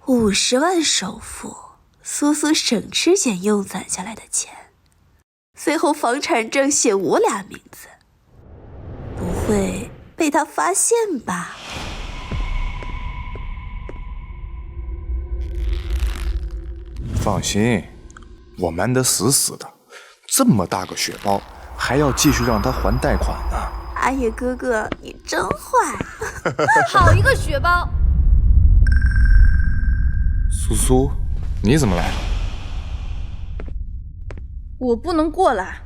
50万首付，苏苏省吃俭用攒下来的钱，随后房产证写我俩名字，不会被他发现吧？放心，我瞒得死死的，这么大个血包，还要继续让他还贷款呢。阿野哥哥，你真坏！好一个血包！苏苏，你怎么来了？我不能过来，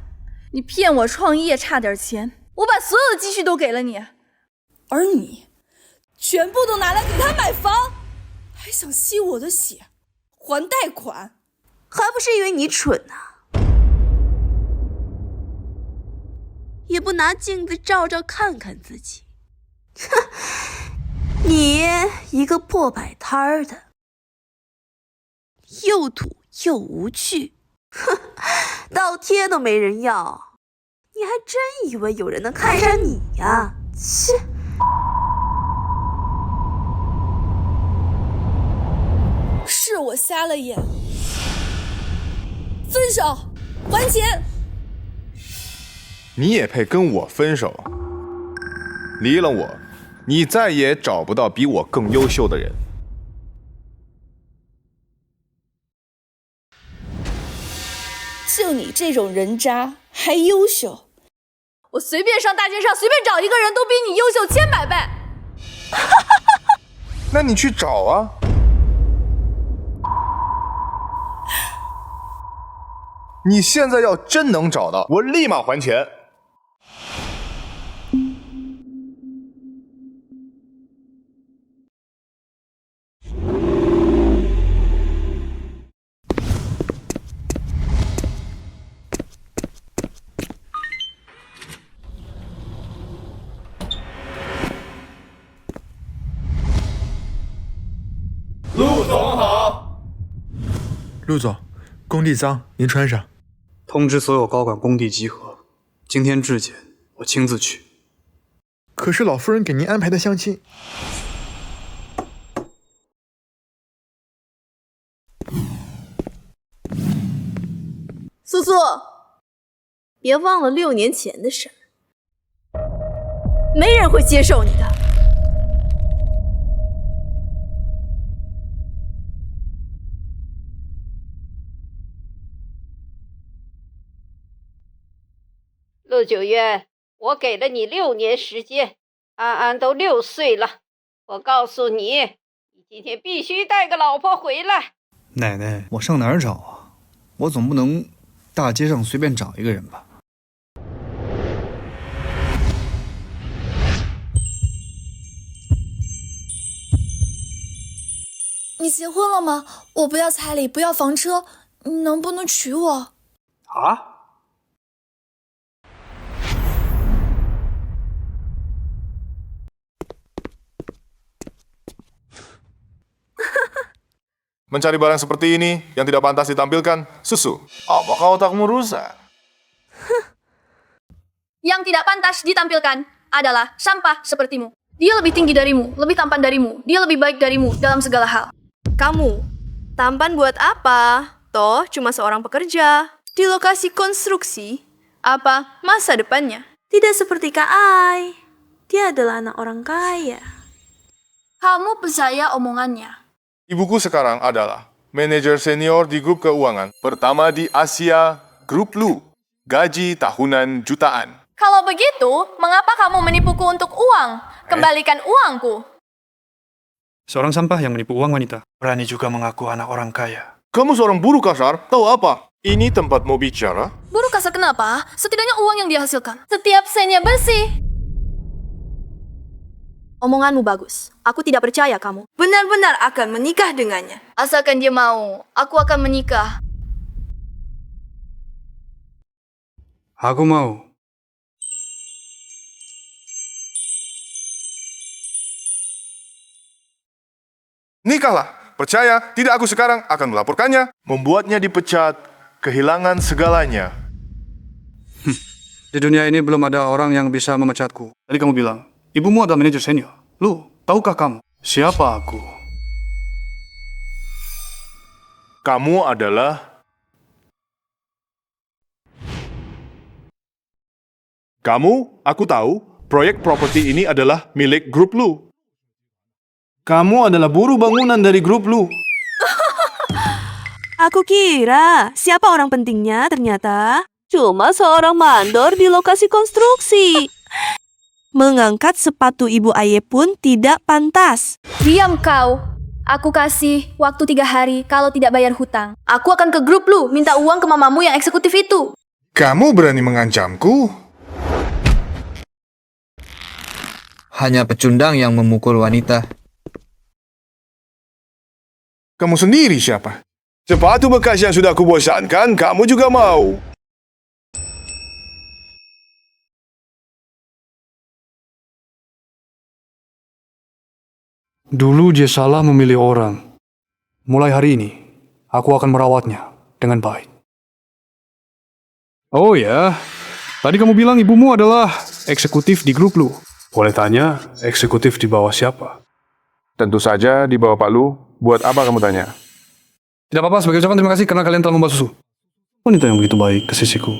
你骗我创业差点钱，我把所有的积蓄都给了你，而你全部都拿来给他买房，还想吸我的血，还贷款，还不是因为你蠢啊！也不拿镜子照照看看自己，哼！你一个破摆摊儿的，又土又无趣，哼！倒贴都没人要，你还真以为有人能看上你呀？切！是我瞎了眼，分手，还钱！你也配跟我分手？离了我，你再也找不到比我更优秀的人。就你这种人渣还优秀，我随便上大街上随便找一个人都比你优秀千百倍。那你去找啊！你现在要真能找到，我立马还钱。陆总好。陆总，工地脏，您穿上。通知所有高管工地集合，今天质检，我亲自去。可是老夫人给您安排的相亲。苏苏，别忘了6年前的事儿，没人会接受你的。陆九渊，我给了你6年时间，安安都6岁了，我告诉你，你今天必须带个老婆回来。奶奶，我上哪儿找啊？我总不能大街上随便找一个人吧？你结婚了吗？我不要彩礼，不要房车，你能不能娶我？啊？Mencari barang seperti ini yang tidak pantas ditampilkan, Susu. Apakah otakmu rusak? Yang tidak pantas ditampilkan adalah sampah sepertimu. Dia lebih tinggi darimu, lebih tampan darimu, dia lebih baik darimu dalam segala hal. Kamu, tampan buat apa? Toh cuma seorang pekerja. Di lokasi konstruksi, apa masa depannya? Tidak seperti Kak Ai. Dia adalah anak orang kaya. Kamu percaya omongannya? Ibuku sekarang adalah manajer senior di grup keuangan pertama di Asia, Grup Lu. Gaji tahunan jutaan. Kalau begitu, mengapa kamu menipuku untuk uang? Kembalikan uangku. Seorang sampah yang menipu uang wanita. Berani juga mengaku anak orang kaya. Kamu seorang buruh kasar, tahu apa? Ini tempat mau bicara. Buruh kasar kenapa? Setidaknya uang yang dia hasilkan. Setiap sennya bersih. Omonganmu bagus. Aku tidak percaya kamu. Benar-benar akan menikah dengannya. Asalkan dia mau, aku akan menikah. Aku mau. Nikahlah. Percaya, tidak aku sekarang akan melaporkannya. Membuatnya dipecat, kehilangan segalanya. Di dunia ini belum ada orang yang bisa memecatku. Tadi kamu bilang, ibumu adalah manajer senior. Lu, tahukah kamu siapa aku? Kamu adalah... Aku tahu, proyek properti ini adalah milik grup Lu. Kamu adalah buruh bangunan dari grup Lu. Aku kira siapa orang pentingnya ternyata cuma seorang mandor di lokasi konstruksi. Mengangkat sepatu Ibu Aye pun tidak pantas. Diam kau. Aku kasih waktu 3 hari kalau tidak bayar hutang. Aku akan ke grup lu minta uang ke mamamu yang eksekutif itu. Kamu berani mengancamku? Hanya pecundang yang memukul wanita. Kamu sendiri siapa? Sepatu bekas yang sudah kubosankan, kamu juga mau. Dulu dia salah memilih orang. Mulai hari ini, aku akan merawatnya dengan baik. Oh ya, tadi kamu bilang ibumu adalah eksekutif di grup Lu. Boleh tanya, eksekutif di bawah siapa? Tentu saja di bawah Pak Lu. Buat apa kamu tanya? Tidak apa-apa, sebagai ucapan terima kasih karena kalian telah membawa susu. Wanita yang begitu baik ke sisiku.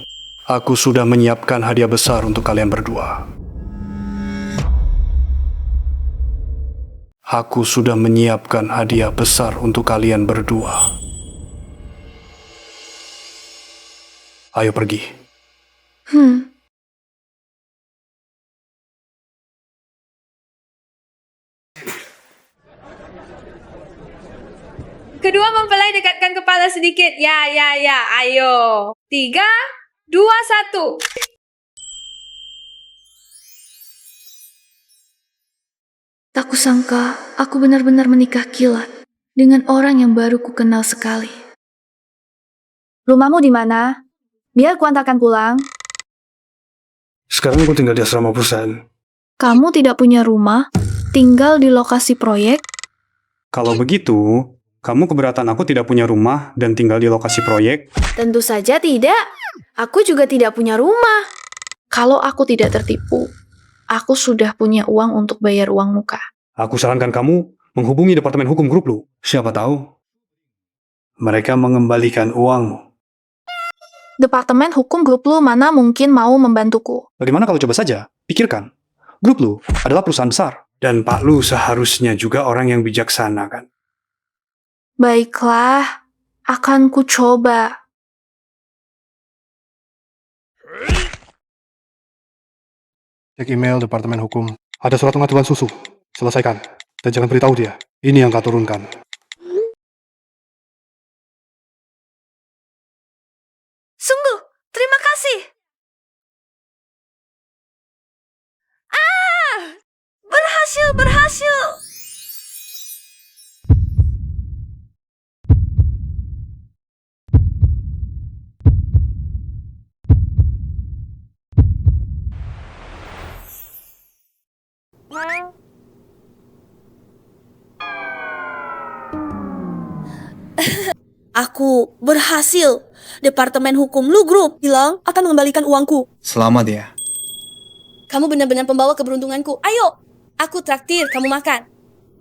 Aku sudah menyiapkan hadiah besar untuk kalian berdua. Aku sudah menyiapkan hadiah besar untuk kalian berdua. Ayo pergi. Kedua mempelai dekatkan kepala sedikit. Ya. Ayo. 3, 2, 1. Tak kusangka aku benar-benar menikah kilat dengan orang yang baru ku kenal sekali. Rumahmu di mana? Biar kuantarkan pulang. Sekarang aku tinggal di asrama perusahaan. Kamu tidak punya rumah, tinggal di lokasi proyek? Kalau begitu, kamu keberatan aku tidak punya rumah dan tinggal di lokasi proyek? Tentu saja tidak. Aku juga tidak punya rumah. Kalau aku tidak tertipu, aku sudah punya uang untuk bayar uang muka. Aku sarankan kamu menghubungi Departemen Hukum Grup Lu. Siapa tahu mereka mengembalikan uangmu. Departemen Hukum Grup Lu mana mungkin mau membantuku? Bagaimana kalau coba saja? Pikirkan, Grup Lu adalah perusahaan besar. Dan Pak Lu seharusnya juga orang yang bijaksana, kan? Baiklah, akan ku coba. Cek email Departemen Hukum. Ada surat pengaturan susu. Selesaikan. Dan jangan beritahu dia. Ini yang kau turunkan. Sungguh, terima kasih. Berhasil. Aku berhasil. Departemen Hukum Lu Grup bilang akan mengembalikan uangku. Selamat ya. Kamu benar-benar pembawa keberuntunganku. Ayo, aku traktir kamu makan.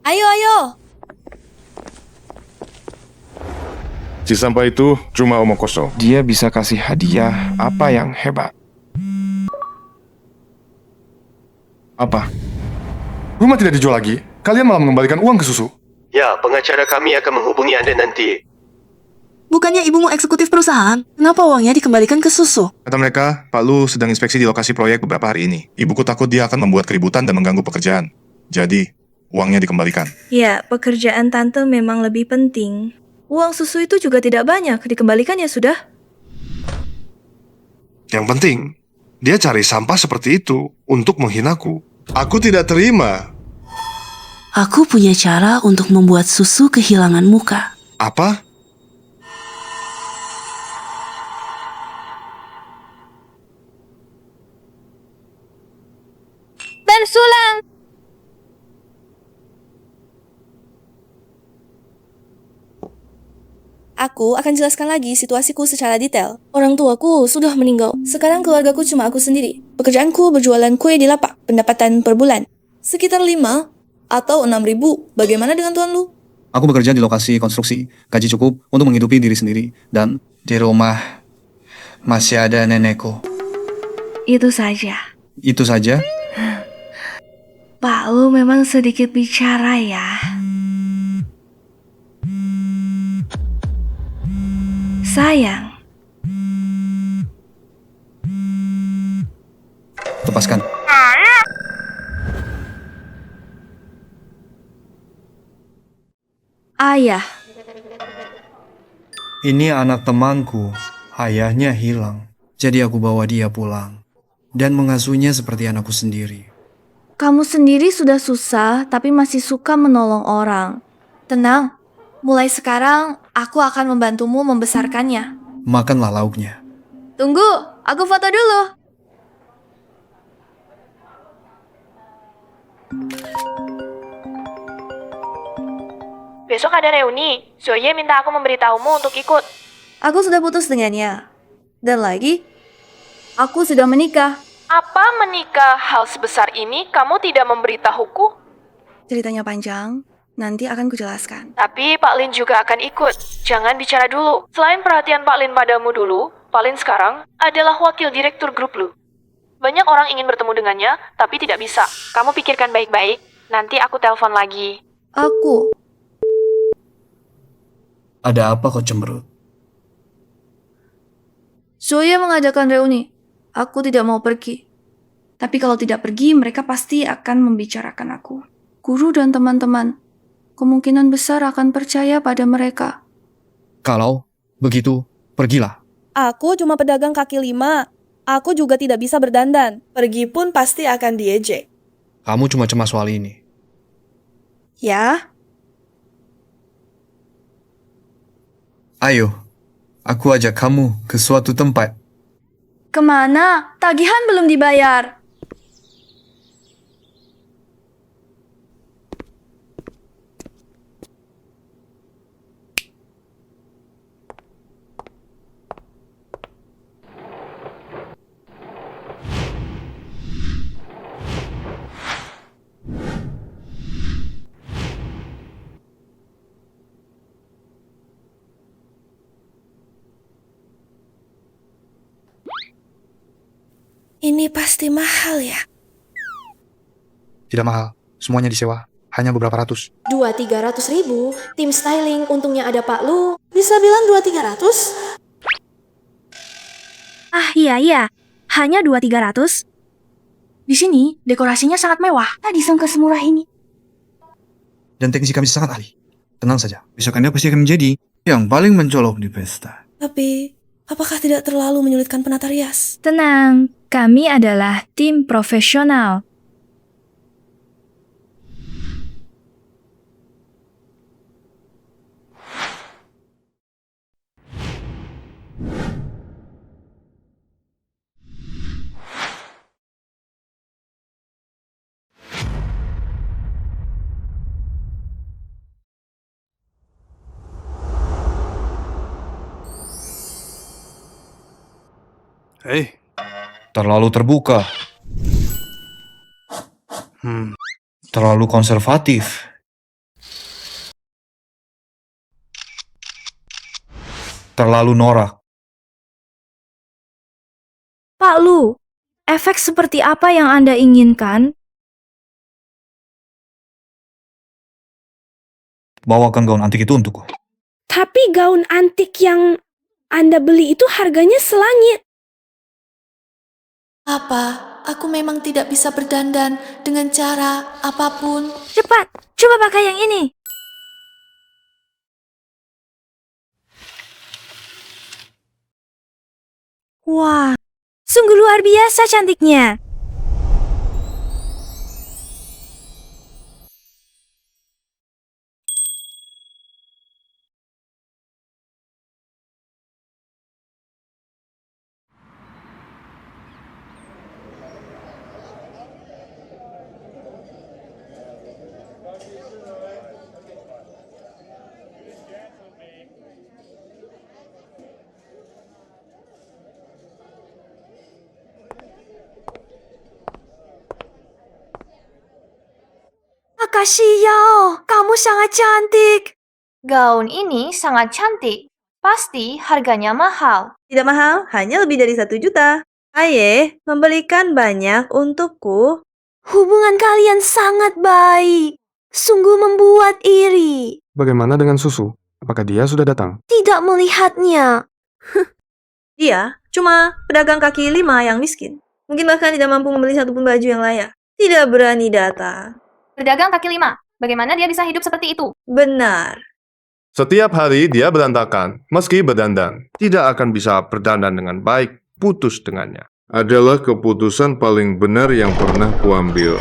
Ayo. Si sampah itu cuma omong kosong. Dia bisa kasih hadiah apa yang hebat. Apa? Rumah tidak dijual lagi? Kalian malah mengembalikan uang ke susu? Ya, pengacara kami akan menghubungi Anda nanti. Bukannya ibumu eksekutif perusahaan? Kenapa uangnya dikembalikan ke susu? Kata mereka, Pak Lu sedang inspeksi di lokasi proyek beberapa hari ini. Ibuku takut dia akan membuat keributan dan mengganggu pekerjaan. Jadi, uangnya dikembalikan. Ya, pekerjaan tante memang lebih penting. Uang susu itu juga tidak banyak, dikembalikan ya sudah. Yang penting, dia cari sampah seperti itu untuk menghinaku. Aku tidak terima. Aku punya cara untuk membuat susu kehilangan muka. Apa? Bersulang. Aku akan jelaskan lagi situasiku secara detail. Orang tuaku sudah meninggal. Sekarang keluargaku cuma aku sendiri. Pekerjaanku berjualan kue di lapak. Pendapatan per bulan sekitar 5 atau 6 ribu. Bagaimana dengan tuan Lu? Aku bekerja di lokasi konstruksi, gaji cukup untuk menghidupi diri sendiri, dan di rumah masih ada nenekku. Itu saja. Itu saja? Pak Lu memang sedikit bicara ya. Sayang. Lepaskan. Ayah. Ini anak temanku. Ayahnya hilang. Jadi aku bawa dia pulang. Dan mengasuhnya seperti anakku sendiri. Kamu sendiri sudah susah, tapi masih suka menolong orang. Tenang, mulai sekarang aku akan membantumu membesarkannya. Makanlah lauknya. Tunggu, aku foto dulu. Besok ada reuni. Zoe minta aku memberitahumu untuk ikut. Aku sudah putus dengannya. Dan lagi, aku sudah menikah. Apa menikah hal sebesar ini kamu tidak memberitahuku? Ceritanya panjang, nanti akan kujelaskan. Tapi Pak Lin juga akan ikut. Jangan bicara dulu. Selain perhatian Pak Lin padamu dulu, Pak Lin sekarang adalah wakil direktur grup Lu. Banyak orang ingin bertemu dengannya, tapi tidak bisa. Kamu pikirkan baik-baik. Nanti aku telepon lagi. Aku. Ada apa kau cemberut? Zoe mengadakan reuni. Aku tidak mau pergi. Tapi kalau tidak pergi, mereka pasti akan membicarakan aku. Guru dan teman-teman, kemungkinan besar akan percaya pada mereka. Kalau begitu, pergilah. Aku cuma pedagang kaki lima. Aku juga tidak bisa berdandan. Pergi pun pasti akan diejek. Kamu cuma cemas soal ini. Ya? Ayo, aku ajak kamu ke suatu tempat. Kemana? Tagihan belum dibayar. Ini pasti mahal ya? Tidak mahal, semuanya disewa. Hanya beberapa ratus. 200-300 ribu, tim styling untungnya ada Pak Lu. Bisa bilang 200-300? Ah iya, hanya 200-300. Di sini dekorasinya sangat mewah. Tak disangka semurah ini. Dan teknisi kami sangat ahli. Tenang saja, besok Anda pasti akan menjadi yang paling mencolok di pesta. Tapi, apakah tidak terlalu menyulitkan penata rias? Tenang, kami adalah tim profesional. Hei. Terlalu terbuka. Terlalu konservatif. Terlalu norak. Pak Lu, efek seperti apa yang Anda inginkan? Bawakan gaun antik itu untukku. Tapi gaun antik yang Anda beli itu harganya selangit. Apa? Aku memang tidak bisa berdandan dengan cara apapun. Cepat, coba pakai yang ini. Wah, sungguh luar biasa cantiknya. Makasih ya, kamu sangat cantik. Gaun ini sangat cantik. Pasti harganya mahal. Tidak mahal, hanya lebih dari 1 juta. Ayah membelikan banyak untukku. Hubungan kalian sangat baik. Sungguh membuat iri. Bagaimana dengan Susu? Apakah dia sudah datang? Tidak melihatnya. Dia cuma pedagang kaki 5 yang miskin. Mungkin bahkan tidak mampu membeli satupun baju yang layak. Tidak berani datang. Pedagang kaki 5. Bagaimana dia bisa hidup seperti itu? Benar. Setiap hari dia berantakan, meski berdandan. Tidak akan bisa berdandan dengan baik, putus dengannya. Adalah keputusan paling benar yang pernah kuambil.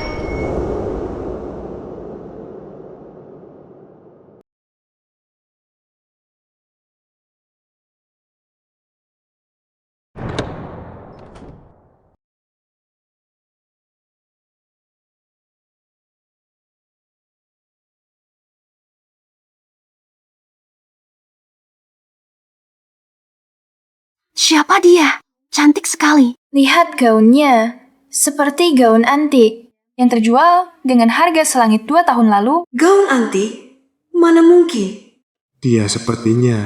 Siapa dia? Cantik sekali. Lihat gaunnya. Seperti gaun antik yang terjual dengan harga selangit 2 tahun lalu. Gaun antik? Mana mungkin? Dia sepertinya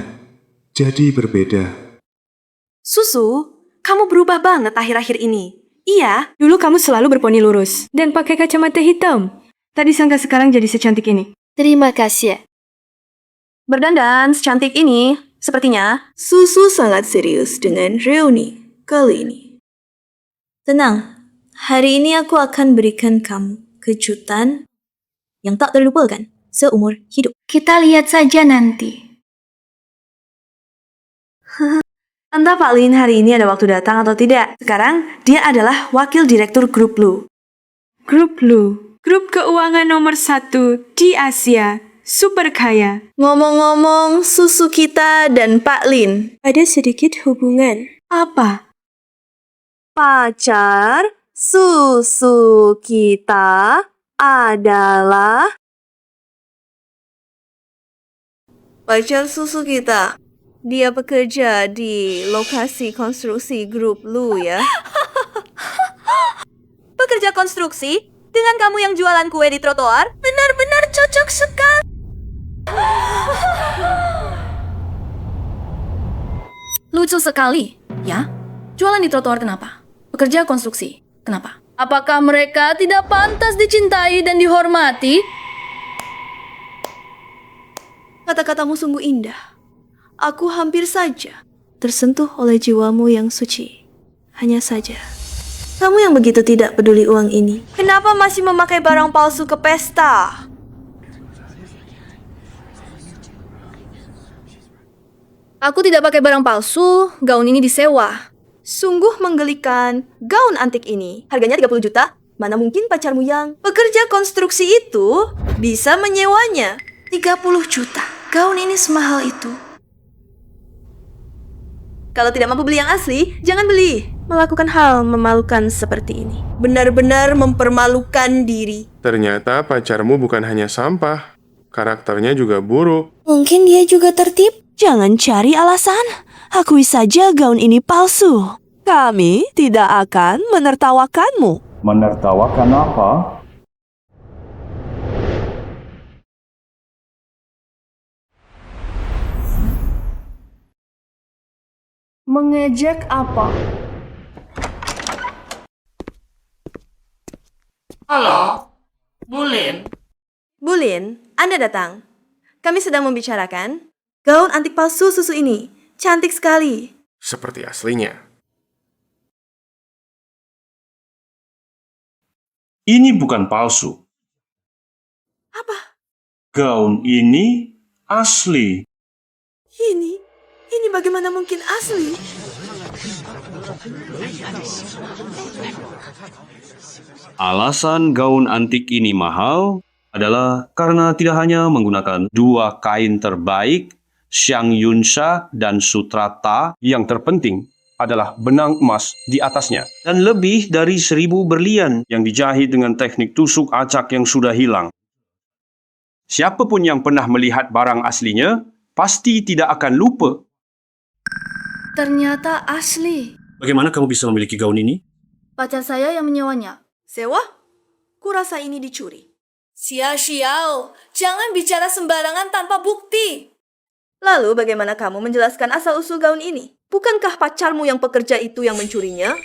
jadi berbeda. Susu, kamu berubah banget akhir-akhir ini. Iya, dulu kamu selalu berponi lurus dan pakai kacamata hitam. Tak disangka sekarang jadi secantik ini. Terima kasih. Berdandan secantik ini, sepertinya Susu sangat serius dengan reuni kali ini. Tenang, hari ini aku akan berikan kamu kejutan yang tak terlupakan seumur hidup. Kita lihat saja nanti. Entah Pak Lin hari ini ada waktu datang atau tidak. Sekarang, dia adalah wakil direktur Grup Lu. Grup Lu, grup keuangan nomor 1 di Asia, super kaya. Ngomong-ngomong, Susu kita dan Pak Lin ada sedikit hubungan. Apa? Pacar Susu kita adalah pacar Susu kita. Dia bekerja di lokasi konstruksi Grup Lu ya. Pekerja konstruksi? Dengan kamu yang jualan kue di trotoar? Benar-benar cocok sekali. Lucu sekali, ya? Jualan di trotoar kenapa? Pekerja konstruksi, kenapa? Apakah mereka tidak pantas dicintai dan dihormati? Kata-katamu sungguh indah. Aku hampir saja tersentuh oleh jiwamu yang suci. Hanya saja, kamu yang begitu tidak peduli uang ini. Kenapa masih memakai barang palsu ke pesta? Aku tidak pakai barang palsu, gaun ini disewa. Sungguh menggelikan, gaun antik ini harganya 30 juta. Mana mungkin pacarmu yang pekerja konstruksi itu bisa menyewanya? 30 juta, gaun ini semahal itu. Kalau tidak mampu beli yang asli, jangan beli. Melakukan hal memalukan seperti ini benar-benar mempermalukan diri. Ternyata pacarmu bukan hanya sampah, karakternya juga buruk. Mungkin dia juga tertib. Jangan cari alasan. Akui saja gaun ini palsu. Kami tidak akan menertawakanmu. Menertawakan apa? Mengejek apa? Halo, Bulin. Bulin, Anda datang. Kami sedang membicarakan gaun antik palsu Susu ini. Cantik sekali. Seperti aslinya. Ini bukan palsu. Apa? Gaun ini asli. Ini bagaimana mungkin asli? Alasan gaun antik ini mahal adalah karena tidak hanya menggunakan 2 kain terbaik, Xiang Yunsha dan Sutrata, yang terpenting adalah benang emas di atasnya, dan lebih dari 1000 berlian yang dijahit dengan teknik tusuk acak yang sudah hilang. Siapapun yang pernah melihat barang aslinya pasti tidak akan lupa. Ternyata asli. Bagaimana kamu bisa memiliki gaun ini? Pacar saya yang menyewanya. Sewa? Kurasa ini dicuri. Xiao, jangan bicara sembarangan tanpa bukti. Lalu bagaimana kamu menjelaskan asal-usul gaun ini? Bukankah pacarmu yang pekerja itu yang mencurinya?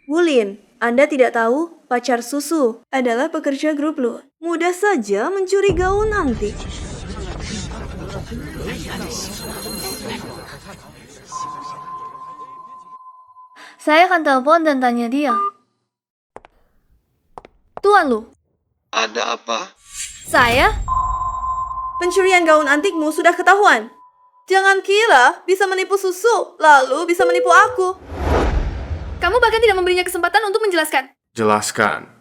Wulin, Anda tidak tahu pacar Susu adalah pekerja grup Lu. Mudah saja mencuri gaun antik. Saya akan telepon dan tanya dia. Tuan Lu. Ada apa? Saya? Pencurian gaun antikmu sudah ketahuan. Jangan kira bisa menipu Susu, lalu bisa menipu aku. Kamu bahkan tidak memberinya kesempatan untuk menjelaskan. Jelaskan.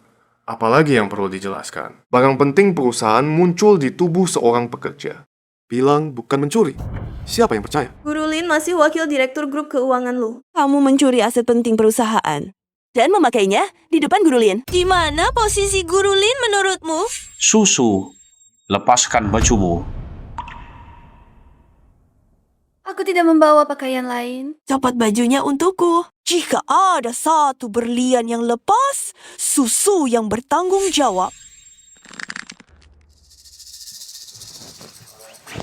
Apalagi yang perlu dijelaskan? Barang penting perusahaan muncul di tubuh seorang pekerja. Bilang bukan mencuri. Siapa yang percaya? Guru Lin masih wakil direktur grup keuangan Lu. Kamu mencuri aset penting perusahaan dan memakainya di depan Guru Lin. Di mana posisi Guru Lin menurutmu? Susu, lepaskan bajumu. Aku tidak membawa pakaian lain. Copot bajunya untukku. Jika ada satu berlian yang lepas, Susu yang bertanggung jawab.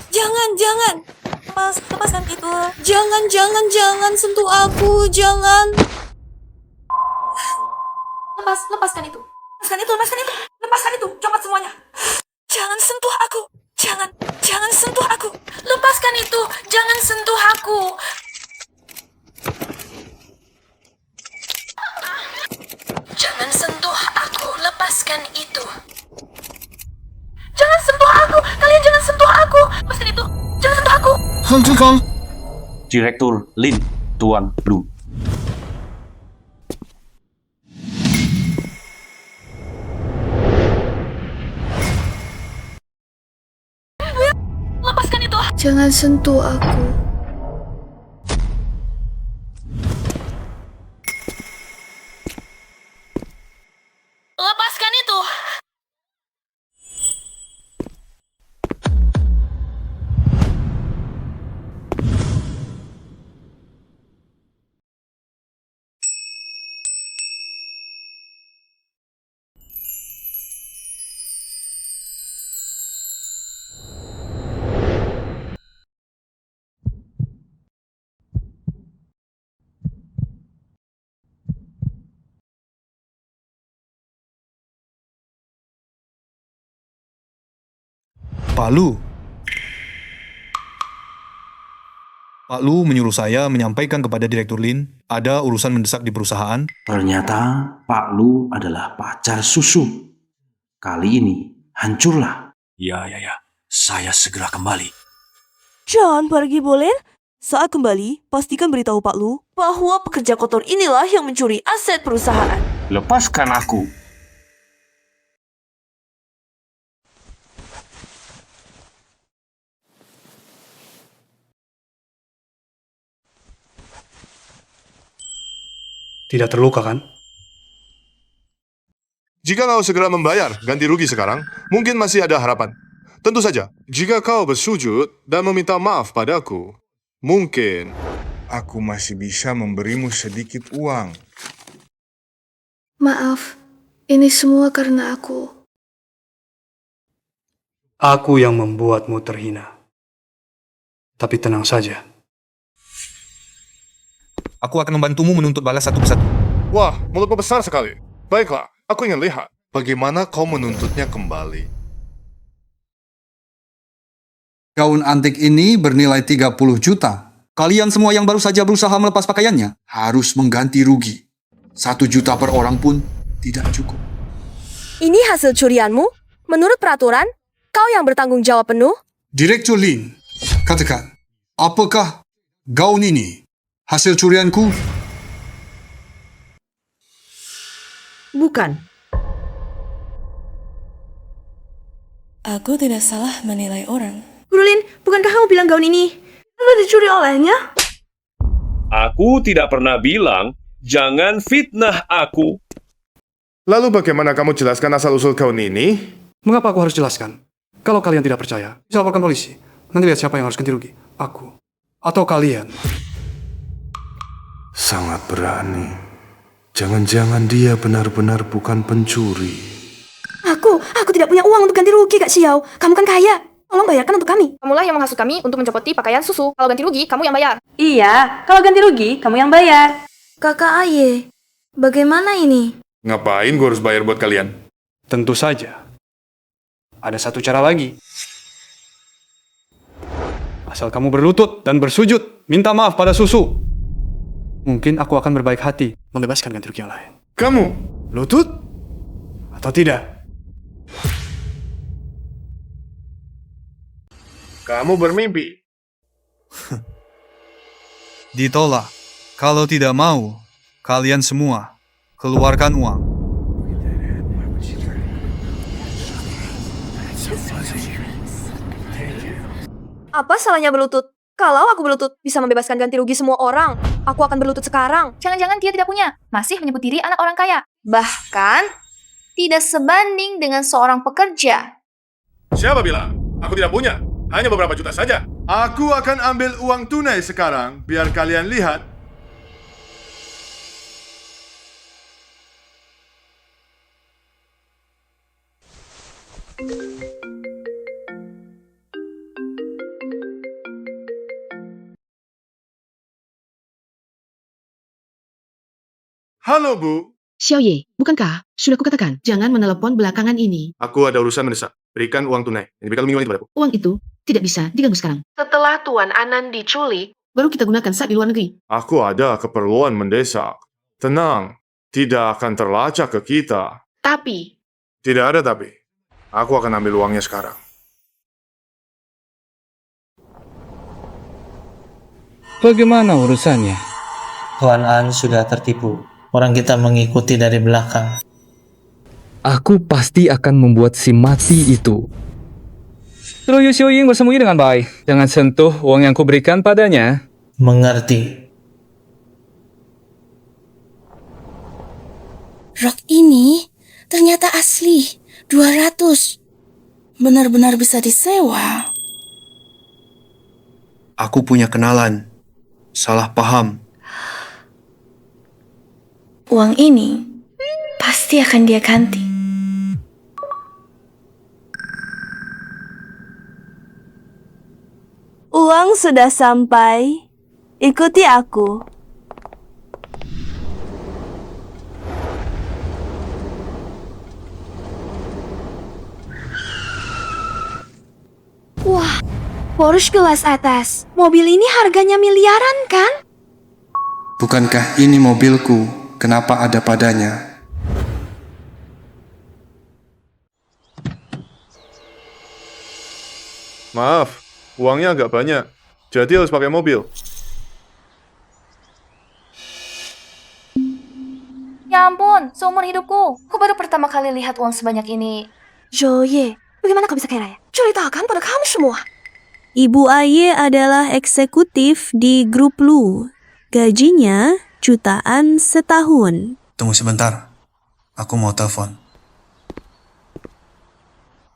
Jangan. Lepaskan itu. Jangan sentuh aku, jangan. Lepaskan itu. Lepaskan itu. Copot semuanya. Jangan sentuh aku. Jangan sentuh aku. Lepaskan itu. Jangan sentuh aku. Jangan sentuh aku. Lepaskan itu. Jangan sentuh aku. Kalian jangan sentuh aku. Lepaskan itu. Jangan sentuh aku. Hentikan. Direktur Lin, Tuan Lu. Lepaskan itu. Jangan sentuh aku. Lepaskan itu. Pak Lu. Pak Lu menyuruh saya menyampaikan kepada Direktur Lin ada urusan mendesak di perusahaan. Ternyata Pak Lu adalah pacar Susu. Kali ini hancurlah. Ya. Saya segera kembali. Jangan pergi, boleh? Saat kembali, pastikan beritahu Pak Lu bahwa pekerja kotor inilah yang mencuri aset perusahaan. Lepaskan aku. Tidak terluka kan? Jika kau segera membayar ganti rugi sekarang, mungkin masih ada harapan. Tentu saja, jika kau bersujud dan meminta maaf padaku, mungkin aku masih bisa memberimu sedikit uang. Maaf, ini semua karena aku. Aku yang membuatmu terhina. Tapi tenang saja. Aku akan membantumu menuntut balas satu persatu. Wah, mulutmu besar sekali. Baiklah, aku ingin lihat bagaimana kau menuntutnya kembali. Gaun antik ini bernilai 30 juta. Kalian semua yang baru saja berusaha melepas pakaiannya harus mengganti rugi. 1 juta per orang pun tidak cukup. Ini hasil curianmu? Menurut peraturan, kau yang bertanggung jawab penuh? Direktur Lin, katakan, apakah gaun ini hasil curianku? Bukan. Aku tidak salah menilai orang. Guru Lin, bukankah kamu bilang gaun ini sudah dicuri olehnya? Aku tidak pernah bilang, jangan fitnah aku. Lalu bagaimana kamu jelaskan asal-usul gaun ini? Mengapa aku harus jelaskan? Kalau kalian tidak percaya, bisa laporkan polisi. Nanti lihat siapa yang harus ganti rugi. Aku. Atau kalian. Sangat berani. Jangan-jangan dia benar-benar bukan pencuri. Aku tidak punya uang untuk ganti rugi, Kak Xiao. Kamu kan kaya. Tolong bayarkan untuk kami. Kamulah yang menghasut kami untuk mencopoti pakaian susu. Kalau ganti rugi, kamu yang bayar. Iya, kalau ganti rugi, kamu yang bayar. Kakak Aye, bagaimana ini? Ngapain gue harus bayar buat kalian? Tentu saja. Ada satu cara lagi. Asal kamu berlutut dan bersujud, minta maaf pada susu. Mungkin aku akan berbaik hati membebaskan ganti rugi yang lain. Kamu? Lutut? Atau tidak? Kamu bermimpi. Ditolak. Kalau tidak mau, kalian semua keluarkan uang. Apa salahnya berlutut? Kalau aku berlutut bisa membebaskan ganti rugi semua orang, aku akan berlutut sekarang. Jangan-jangan dia tidak punya, masih menyebut diri anak orang kaya. Bahkan, tidak sebanding dengan seorang pekerja. Siapa bilang? Aku tidak punya. Hanya beberapa juta saja. Aku akan ambil uang tunai sekarang, biar kalian lihat. Halo, Bu. Xiaoye, bukankah sudah kukatakan jangan menelepon belakangan ini? Aku ada urusan mendesak. Berikan uang tunai. Jadi bakal minggu ini padaku. Uang itu tidak bisa diganggu sekarang. Setelah Tuan Anan diculik, baru kita gunakan saat di luar negeri. Aku ada keperluan mendesak. Tenang, tidak akan terlacak ke kita. Tapi, Tidak ada tapi. Aku akan ambil uangnya sekarang. Bagaimana urusannya? Tuan An sudah tertipu. Orang kita mengikuti dari belakang. Aku pasti akan membuat si mati itu. Luyu Xiaoying bersembunyi dengan baik. Jangan sentuh uang yang kuberikan padanya. Mengerti. Rok ini ternyata asli. 200. Benar-benar bisa disewa. Aku punya kenalan. Salah paham. Uang ini pasti akan dia ganti. Uang sudah sampai. Ikuti aku. Wah, Porsche kelas atas. Mobil ini harganya miliaran kan? Bukankah ini mobilku? Kenapa ada padanya? Maaf, uangnya agak banyak. Jadi harus pakai mobil. Ya ampun, seumur hidupku, aku baru pertama kali lihat uang sebanyak ini. Joye, bagaimana kau bisa kaya raya? Ceritakan pada kami semua. Ibu Aye adalah eksekutif di grup Lu. Gajinya jutaan setahun. Tunggu sebentar. Aku mau telepon.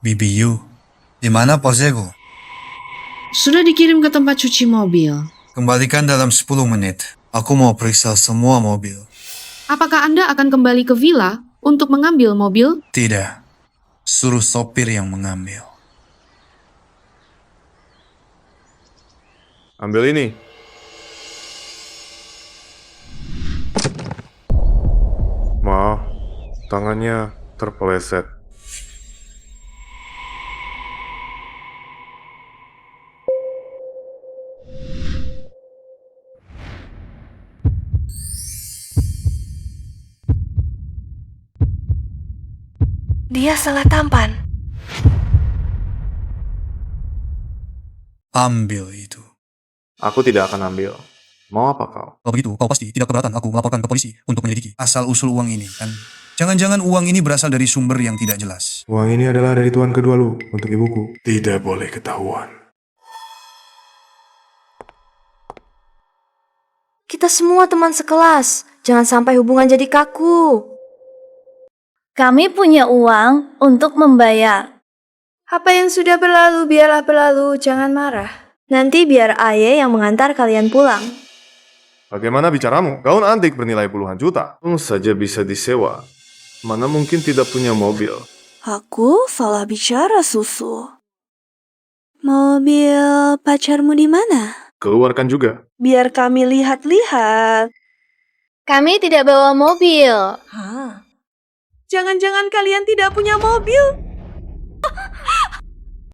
Bibi Yu, di mana Porsche-ku? sudah dikirim ke tempat cuci mobil. Kembalikan dalam 10 menit. Aku mau periksa semua mobil. Apakah Anda akan kembali ke villa untuk mengambil mobil? Tidak. Suruh sopir yang mengambil. Ambil ini. Maaf, tangannya terpeleset. Dia salah tampan. Ambil itu. Aku tidak akan ambil. Mau apa kau? Kalau begitu, kau pasti tidak keberatan aku melaporkan ke polisi untuk menyelidiki asal-usul uang ini, kan? Jangan-jangan uang ini berasal dari sumber yang tidak jelas. Uang ini adalah dari tuan kedua Lu untuk ibuku. Tidak boleh ketahuan. Kita semua teman sekelas. Jangan sampai hubungan jadi kaku. Kami punya uang untuk membayar. Apa yang sudah berlalu biarlah berlalu, jangan marah. Nanti biar Aye yang mengantar kalian pulang. Bagaimana bicaramu? Gaun antik bernilai puluhan juta. Saja bisa disewa. Mana mungkin tidak punya mobil. Aku salah bicara, Susu. Mobil pacarmu di mana? Keluarkan juga. Biar kami lihat-lihat. Kami tidak bawa mobil. Hah? Jangan-jangan kalian tidak punya mobil?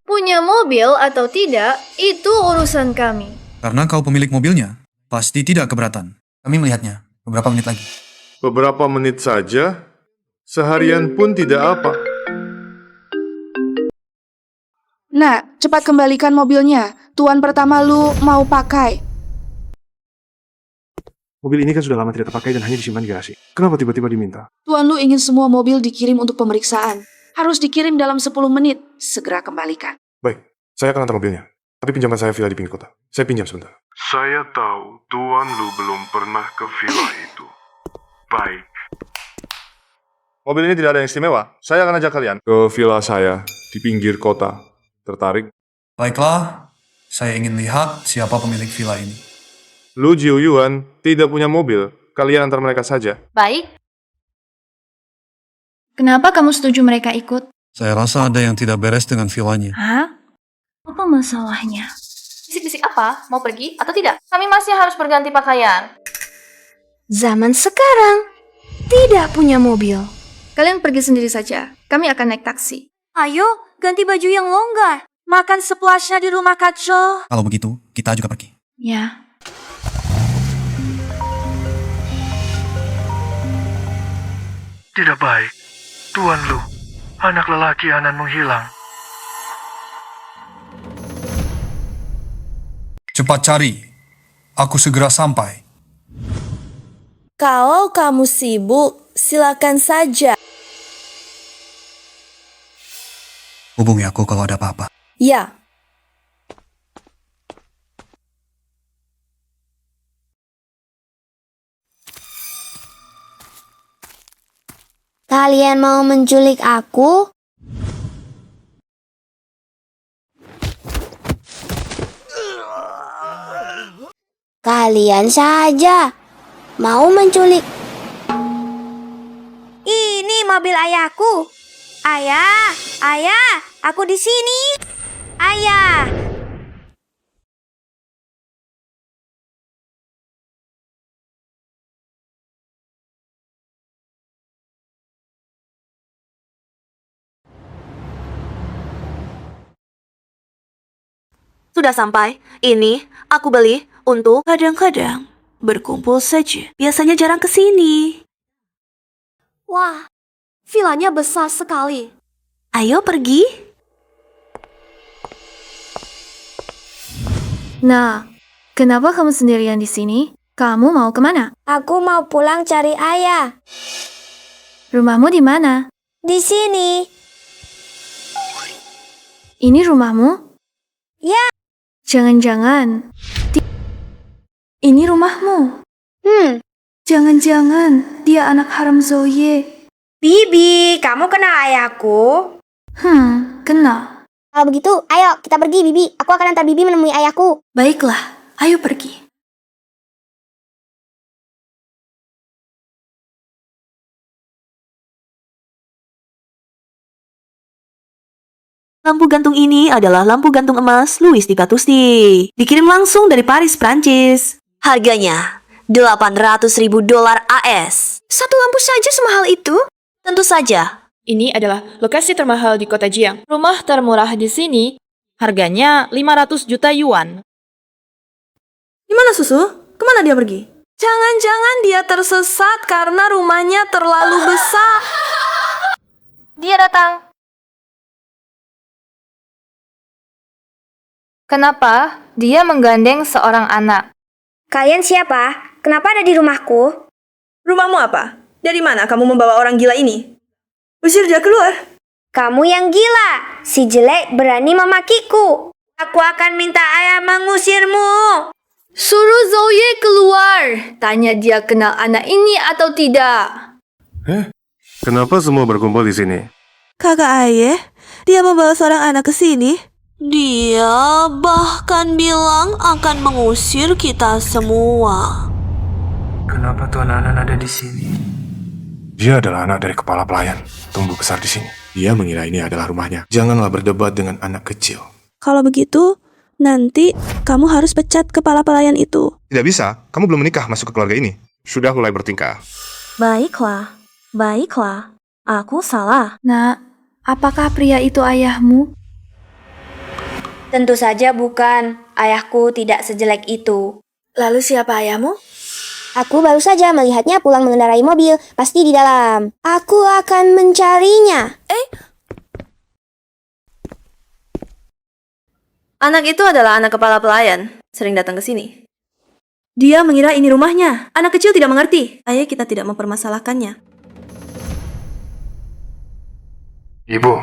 Punya mobil atau tidak, itu urusan kami. Karena kau pemilik mobilnya, pasti tidak keberatan. Kami melihatnya beberapa menit lagi. Beberapa menit saja, seharian pun tidak apa. Nah, cepat kembalikan mobilnya. Tuan pertama lu mau pakai. Mobil ini kan sudah lama tidak terpakai dan hanya disimpan di garasi. Kenapa tiba-tiba diminta? Tuan lu ingin semua mobil dikirim untuk pemeriksaan. Harus dikirim dalam 10 menit. Segera kembalikan. Baik, saya akan antar mobilnya. Tapi pinjamkan saya villa di pinggir kota. Saya pinjam sebentar. Saya tahu Tuan Lu belum pernah ke villa itu. Baik. Mobil ini tidak ada yang istimewa. Saya akan ajak kalian ke villa saya di pinggir kota. Tertarik? Baiklah, saya ingin lihat siapa pemilik villa ini. Lu Jiu Yuan tidak punya mobil. Kalian antar mereka saja. Baik. Kenapa kamu setuju mereka ikut? Saya rasa ada yang tidak beres dengan villanya. Hah? Apa masalahnya? Bisik-bisik apa? Mau pergi atau tidak? Kami masih harus berganti pakaian. Zaman sekarang, tidak punya mobil. Kalian pergi sendiri saja. Kami akan naik taksi. Ayo, ganti baju yang longgar. Makan sepuasnya di rumah Kaco. Kalau begitu, kita juga pergi. Ya. Tidak baik. Tuan Lu, anak lelaki Anan menghilang. Cepat cari. Aku segera sampai. Kalau kamu sibuk, silakan saja. Hubungi aku kalau ada apa-apa. Ya. Kalian mau menculik aku? Kalian saja mau menculik. Ini mobil ayahku. Ayah, ayah, aku di sini. Ayah. Sudah sampai. Ini aku beli untuk kadang-kadang berkumpul saja. Biasanya jarang kesini. Wah, villanya besar sekali. Ayo pergi. Nah, kenapa kamu sendirian di sini? Kamu mau kemana? Aku mau pulang cari ayah. Rumahmu di mana? Di sini. Ini rumahmu? Ya. Jangan-jangan ini rumahmu. Jangan-jangan dia anak haram Zoe. Bibi, kamu kenal ayahku? Kenal. Kalau begitu, ayo kita pergi, Bibi. Aku akan antar Bibi menemui ayahku. Baiklah, ayo pergi. Lampu gantung ini adalah lampu gantung emas Louis di Catusti. Dikirim langsung dari Paris, Prancis. Harganya $800.000 AS. Satu lampu saja semahal itu? Tentu saja. Ini adalah lokasi termahal di kota Jiang. Rumah termurah di sini harganya 500 juta yuan. Gimana Susu? Kemana dia pergi? Jangan-jangan dia tersesat karena rumahnya terlalu besar. Dia datang. Kenapa dia menggandeng seorang anak? Kalian siapa? Kenapa ada di rumahku? Rumahmu apa? Dari mana kamu membawa orang gila ini? Usir dia keluar. Kamu yang gila. Si jelek berani memakiku. Aku akan minta ayah mengusirmu. Suruh Zoe keluar. Tanya dia kenal anak ini atau tidak. Kenapa semua berkumpul di sini? Kakak ayah, dia membawa seorang anak ke sini. Dia bahkan bilang akan mengusir kita semua. Kenapa Tuan Anan ada di sini? Dia adalah anak dari kepala pelayan, tumbuh besar di sini. Dia mengira ini adalah rumahnya. Janganlah berdebat dengan anak kecil. Kalau begitu, nanti kamu harus pecat kepala pelayan itu. Tidak bisa, kamu belum menikah masuk ke keluarga ini. Sudah mulai bertingkah. Baiklah, baiklah. Aku salah. Nak, apakah pria itu ayahmu? Tentu saja bukan. Ayahku tidak sejelek itu. Lalu siapa ayahmu? Aku baru saja melihatnya pulang mengendarai mobil, pasti di dalam. Aku akan mencarinya. Anak itu adalah anak kepala pelayan. Sering datang ke sini. Dia mengira ini rumahnya. Anak kecil tidak mengerti. Ayo kita tidak mempermasalahkannya. Ibu,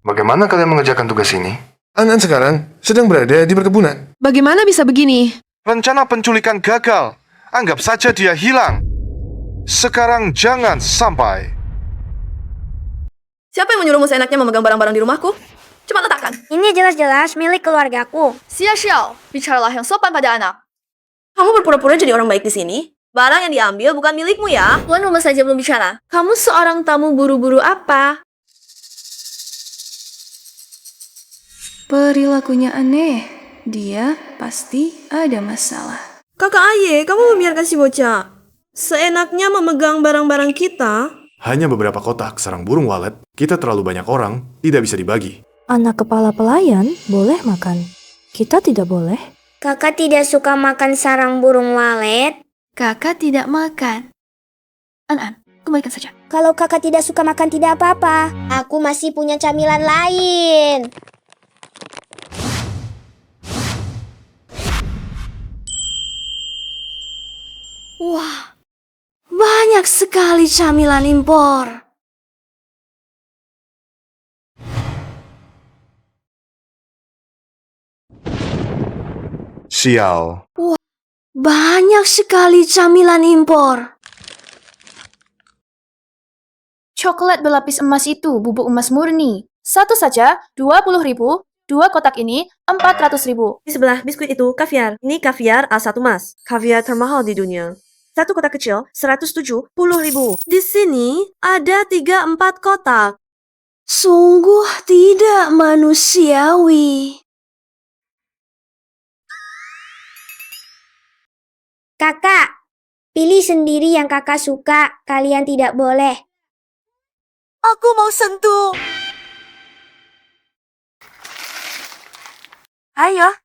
bagaimana kalian mengerjakan tugas ini? Anan sekarang sedang berada di perkebunan. Bagaimana bisa begini? Rencana penculikan gagal. Anggap saja dia hilang. Sekarang jangan sampai. Siapa yang menyuruhmu seenaknya memegang barang-barang di rumahku? Cepat letakkan. Ini jelas-jelas milik keluargaku. Sia Xiao, bicaralah yang sopan pada anak. Kamu berpura-pura jadi orang baik di sini? Barang yang diambil bukan milikmu ya. Tuan rumah saja belum bicara. Kamu seorang tamu buru-buru apa? Perilakunya aneh. Dia pasti ada masalah. Kakak Aye, kamu membiarkan si bocah seenaknya memegang barang-barang kita? Hanya beberapa kotak sarang burung walet. Kita terlalu banyak orang, tidak bisa dibagi. Anak kepala pelayan boleh makan. Kita tidak boleh. Kakak tidak suka makan sarang burung walet. Kakak tidak makan. An, kembalikan saja. Kalau kakak tidak suka makan tidak apa-apa. Aku masih punya camilan lain. Wah, banyak sekali camilan impor. Sial. Wah, banyak sekali camilan impor. Coklat berlapis emas itu bubuk emas murni. Satu saja 20.000, 2 kotak ini 400.000. Di sebelah biskuit itu kaviar. Ini kaviar A1 Mas. Kaviar termahal di dunia. Satu kotak kecil 170.000. Di sini ada 3-4 kotak. Sungguh tidak manusiawi. Kakak, pilih sendiri yang kakak suka. Kalian tidak boleh. Aku mau sentuh. Ayo.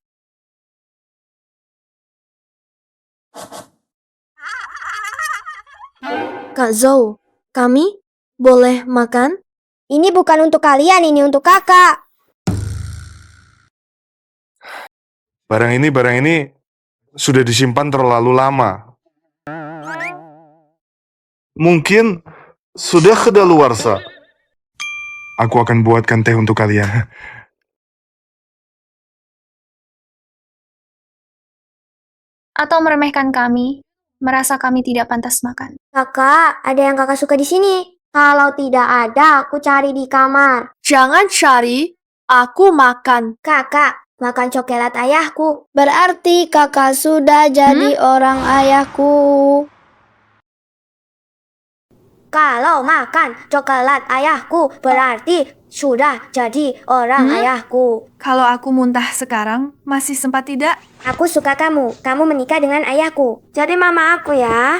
Kak Zhou, kami boleh makan? Ini bukan untuk kalian, ini untuk kakak. Barang ini sudah disimpan terlalu lama. Mungkin sudah kedaluarsa. Aku akan buatkan teh untuk kalian. Atau meremehkan kami, merasa kami tidak pantas makan. Kakak, ada yang kakak suka di sini? Kalau tidak ada, aku cari di kamar. Jangan cari, aku makan. Kakak, makan coklat ayahku. Berarti kakak sudah jadi orang ayahku. Kalau makan coklat ayahku, berarti sudah jadi orang ayahku. Kalau aku muntah sekarang, masih sempat tidak? Aku suka kamu. Kamu menikah dengan ayahku. Jadi mama aku ya.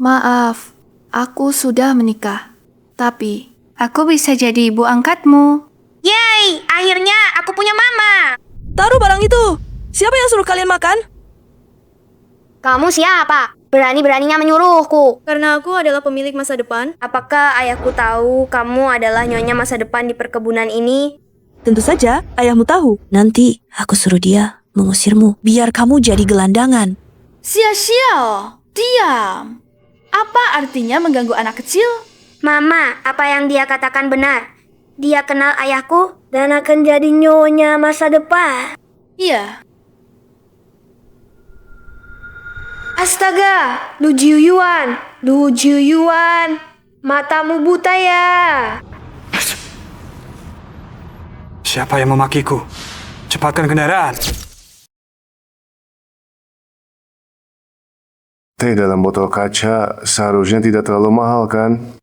Maaf, aku sudah menikah. Tapi, aku bisa jadi ibu angkatmu. Yeay, akhirnya aku punya mama. Taruh barang itu. Siapa yang suruh kalian makan? Kamu siapa? Berani-beraninya menyuruhku. Karena aku adalah pemilik masa depan. Apakah ayahku tahu kamu adalah nyonya masa depan di perkebunan ini? Tentu saja, ayahmu tahu. Nanti aku suruh dia mengusirmu, biar kamu jadi gelandangan. Sia Xiao, diam. Apa artinya mengganggu anak kecil? Mama, apa yang dia katakan benar. Dia kenal ayahku dan akan jadi nyonya masa depan. Iya. Astaga, Lu Jiuyuan, matamu buta ya. Siapa yang memakiku? Cepatkan kendaraan. Teh dalam botol kaca seharusnya tidak terlalu mahal, kan?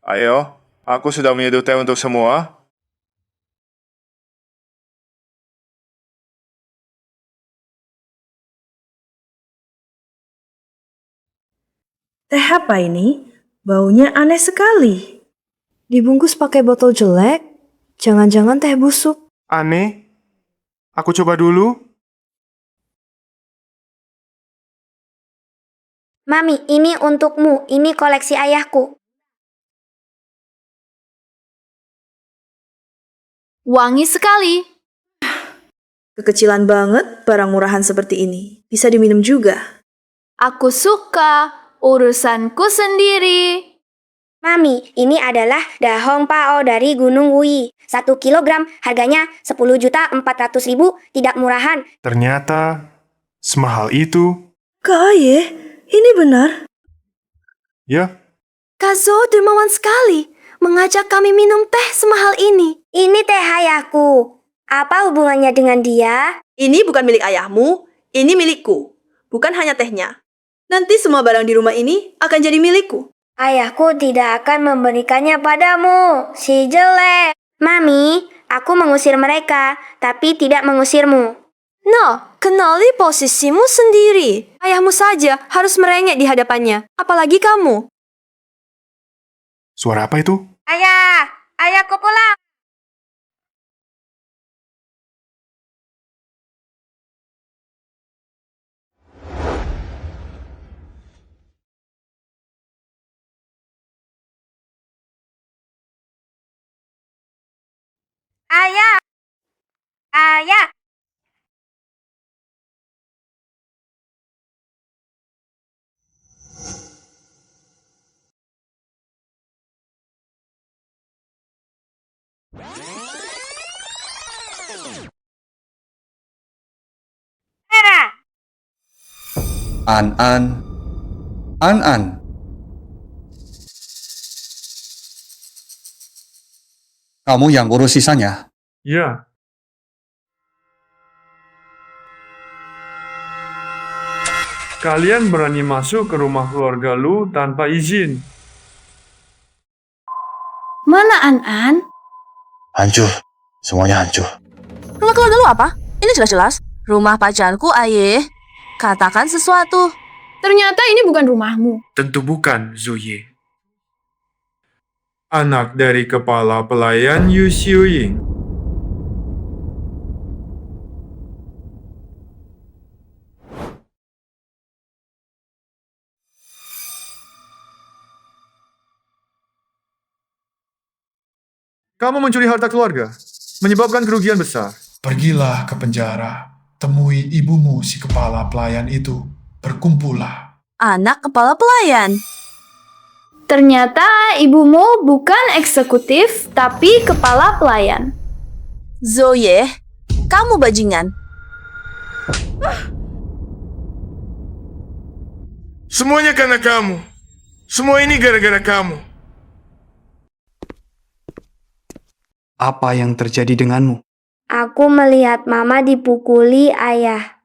Ayo, aku sudah menyeduh teh untuk semua. Teh apa ini? Baunya aneh sekali. Dibungkus pakai botol jelek? Jangan-jangan teh busuk. Aneh? Aku coba dulu. Mami, ini untukmu. Ini koleksi ayahku. Wangi sekali. Kekecilan banget barang murahan seperti ini. Bisa diminum juga. Aku suka. Urusanku sendiri. Mami, ini adalah dahong pao dari Gunung Wui. 1 kilogram, harganya 10.400.000, tidak murahan. Ternyata semahal itu. Kak Aye, ini benar. Ya, Kazo dermawan sekali mengajak kami minum teh semahal ini. Ini teh ayahku. Apa hubungannya dengan dia? Ini bukan milik ayahmu, ini milikku. Bukan hanya tehnya. Nanti semua barang di rumah ini akan jadi milikku. Ayahku tidak akan memberikannya padamu, si jelek. Mami, aku mengusir mereka, tapi tidak mengusirmu. No, kenali posisimu sendiri. Ayahmu saja harus merengek di hadapannya. Apalagi kamu. suara apa itu? Ayah, ayahku pulang. Ayah, ayah. Era. An-an. An-an. Kamu yang urus sisanya. Ya. Kalian berani masuk ke rumah keluarga Lu tanpa izin. Mana An-an? Hancur. Semuanya hancur. Rumah keluarga lu apa? Ini jelas-jelas rumah pacarku, Ayah. Katakan sesuatu. Ternyata ini bukan rumahmu. Tentu bukan, Zoe. Anak dari kepala pelayan Yu Xiuying. Kamu mencuri harta keluarga, menyebabkan kerugian besar. Pergilah ke penjara, temui ibumu si kepala pelayan itu, berkumpullah. Anak kepala pelayan. Ternyata ibumu bukan eksekutif, tapi kepala pelayan. Zoe, kamu bajingan. Semuanya karena kamu. Semua ini gara-gara kamu. Apa yang terjadi denganmu? Aku melihat mama dipukuli ayah.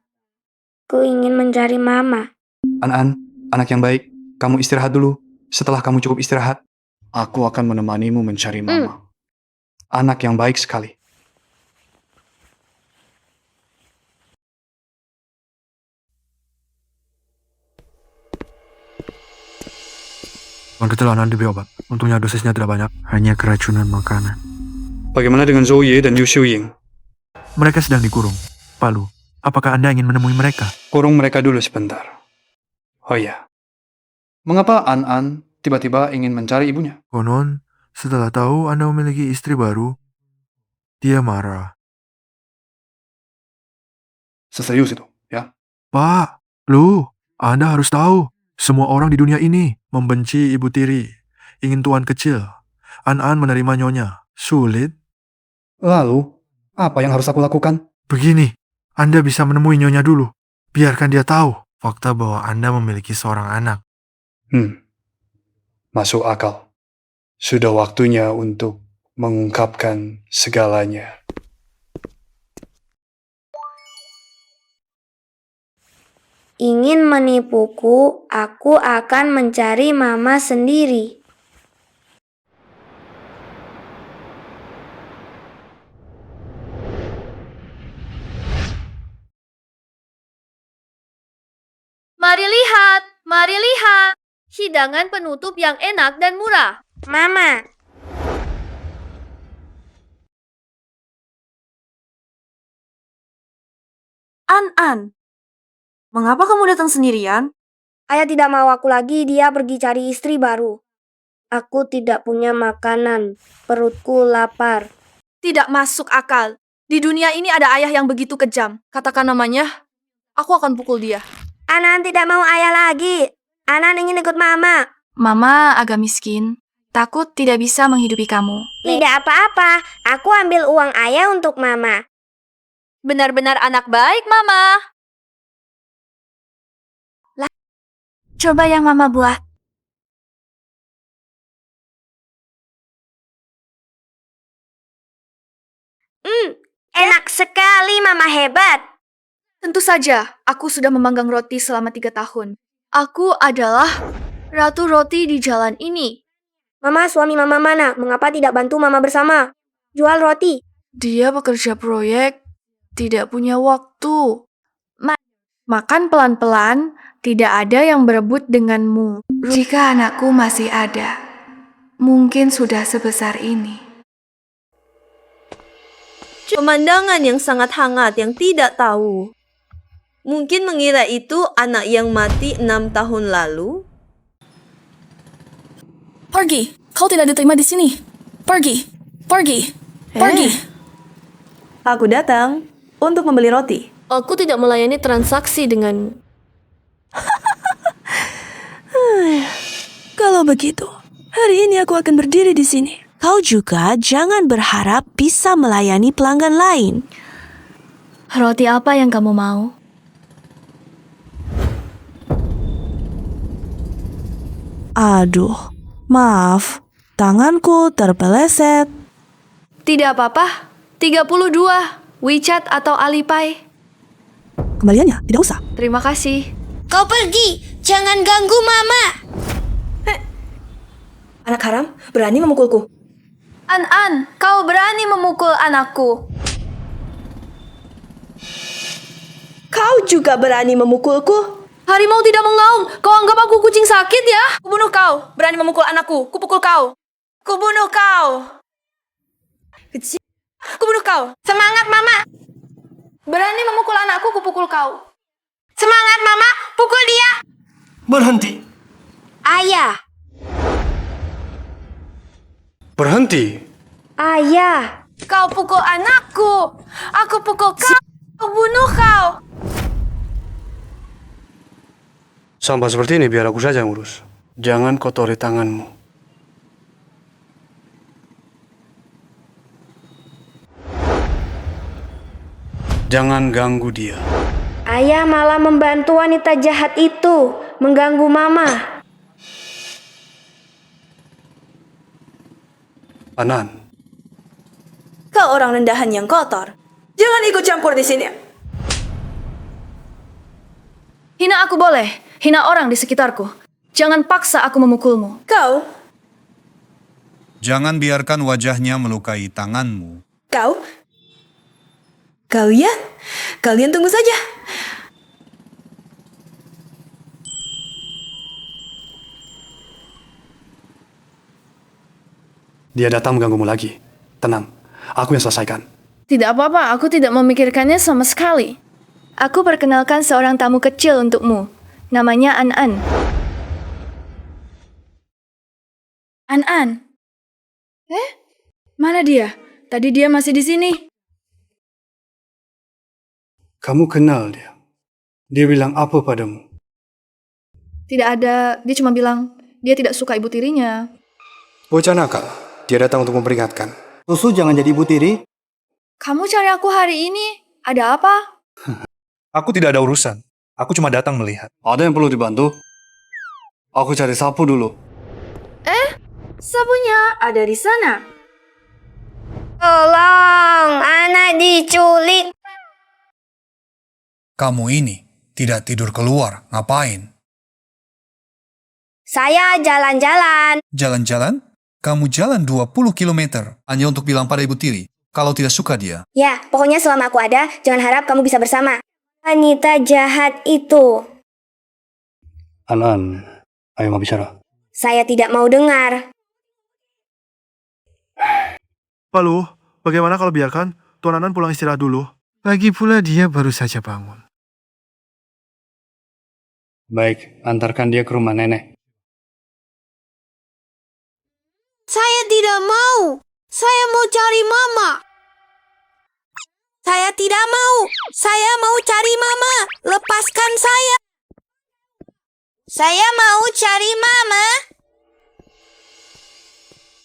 Aku ingin mencari mama. An-an, anak yang baik, kamu istirahat dulu. Setelah kamu cukup istirahat, aku akan menemanimu mencari mama. Anak yang baik sekali. Tuan kecelakaan diberi obat. Untungnya dosisnya tidak banyak, hanya keracunan makanan. Bagaimana dengan Zoe dan Yu Xiuying? Mereka sedang dikurung. Palu, apakah Anda ingin menemui mereka? Kurung mereka dulu sebentar. Oh ya, mengapa An-an tiba-tiba ingin mencari ibunya? Konon, setelah tahu Anda memiliki istri baru, dia marah. Serius itu, ya? Pak, Lu, Anda harus tahu. Semua orang di dunia ini membenci ibu tiri. Ingin tuan kecil. An-an menerima nyonya. Sulit. Lalu, apa yang harus aku lakukan? Begini, Anda bisa menemui nyonya dulu. Biarkan dia tahu fakta bahwa Anda memiliki seorang anak. Masuk akal. Sudah waktunya untuk mengungkapkan segalanya. Ingin menipuku, aku akan mencari mama sendiri. Mari lihat. Hidangan penutup yang enak dan murah. Mama. An, mengapa kamu datang sendirian? Ayah tidak mau aku lagi, dia pergi cari istri baru. Aku tidak punya makanan, perutku lapar. Tidak masuk akal. Di dunia ini ada ayah yang begitu kejam. Katakan namanya, aku akan pukul dia. Anan tidak mau ayah lagi. Anan ingin ikut mama. Mama agak miskin. Takut tidak bisa menghidupi kamu. Tidak apa-apa, aku ambil uang ayah untuk mama. Benar-benar anak baik, Mama. Coba yang Mama buat. Enak sekali, Mama hebat. Tentu saja, aku sudah memanggang roti selama 3 tahun. Aku adalah ratu roti di jalan ini. Mama, suami Mama mana? Mengapa tidak bantu Mama bersama? Jual roti. Dia bekerja proyek, tidak punya waktu. Makan pelan-pelan, tidak ada yang berebut denganmu. Jika anakku masih ada, mungkin sudah sebesar ini. Pemandangan yang sangat hangat yang tidak tahu. Mungkin mengira itu anak yang mati 6 tahun lalu. Pergi, kau tidak diterima di sini. Pergi. Aku datang untuk membeli roti. Aku tidak melayani transaksi dengan... Kalau begitu, hari ini aku akan berdiri di sini. Kau juga jangan berharap bisa melayani pelanggan lain. Roti apa yang kamu mau? Aduh, maaf, tanganku terpeleset. Tidak apa-apa. 32, WeChat atau Alipay. Kembaliannya tidak usah. Terima kasih. Kau pergi, jangan ganggu Mama. Anak haram berani memukulku. An, kau berani memukul anakku. Kau juga berani memukulku. Harimau tidak mengaum. Kau anggap aku kucing sakit ya? Kubunuh kau. Berani memukul anakku. Kupukul kau. Kubunuh kau. Kecil. Kubunuh kau. Semangat Mama. Berani memukul anakku, kupukul kau. Semangat Mama, pukul dia. Berhenti. Ayah. Berhenti. Ayah. Kau pukul anakku. Aku pukul kau. Aku bunuh kau. Sampah seperti ini biar aku saja yang urus. Jangan kotori tanganmu. Jangan ganggu dia. Ayah malah membantu wanita jahat itu mengganggu Mama. Anan. Kau orang rendahan yang kotor. Jangan ikut campur di sini. Hina aku boleh. Hina orang di sekitarku. Jangan paksa aku memukulmu. Kau. Jangan biarkan wajahnya melukai tanganmu. Kau. Kalian tunggu saja. Dia datang mengganggumu lagi. Tenang, aku yang selesaikan. Tidak apa-apa, aku tidak memikirkannya sama sekali. Aku perkenalkan seorang tamu kecil untukmu. Namanya An. An. Mana dia? Tadi dia masih di sini. Kamu kenal dia. Dia bilang apa padamu? Tidak ada, dia cuma bilang dia tidak suka ibu tirinya. Bocah nakal. Dia datang untuk memperingatkan. Susu jangan jadi ibu tiri. Kamu cari aku hari ini? Ada apa? Aku tidak ada urusan. Aku cuma datang melihat. Ada yang perlu dibantu? Aku cari sapu dulu. Sapunya ada di sana. Tolong, anak diculik. Kamu ini tidak tidur keluar, ngapain? Saya jalan-jalan. Jalan-jalan? Kamu jalan 20 km hanya untuk bilang pada ibu tiri kalau tidak suka dia. Ya, pokoknya selama aku ada, jangan harap kamu bisa bersama wanita jahat itu. An, ayo mau bicara. Saya tidak mau dengar. Pak Lu, bagaimana kalau biarkan Tuan Anan pulang istirahat dulu? Lagi pula dia baru saja bangun. Baik, antarkan dia ke rumah nenek. Saya tidak mau. Saya mau cari mama. Saya tidak mau. Saya mau cari mama. Lepaskan saya. Saya mau cari mama.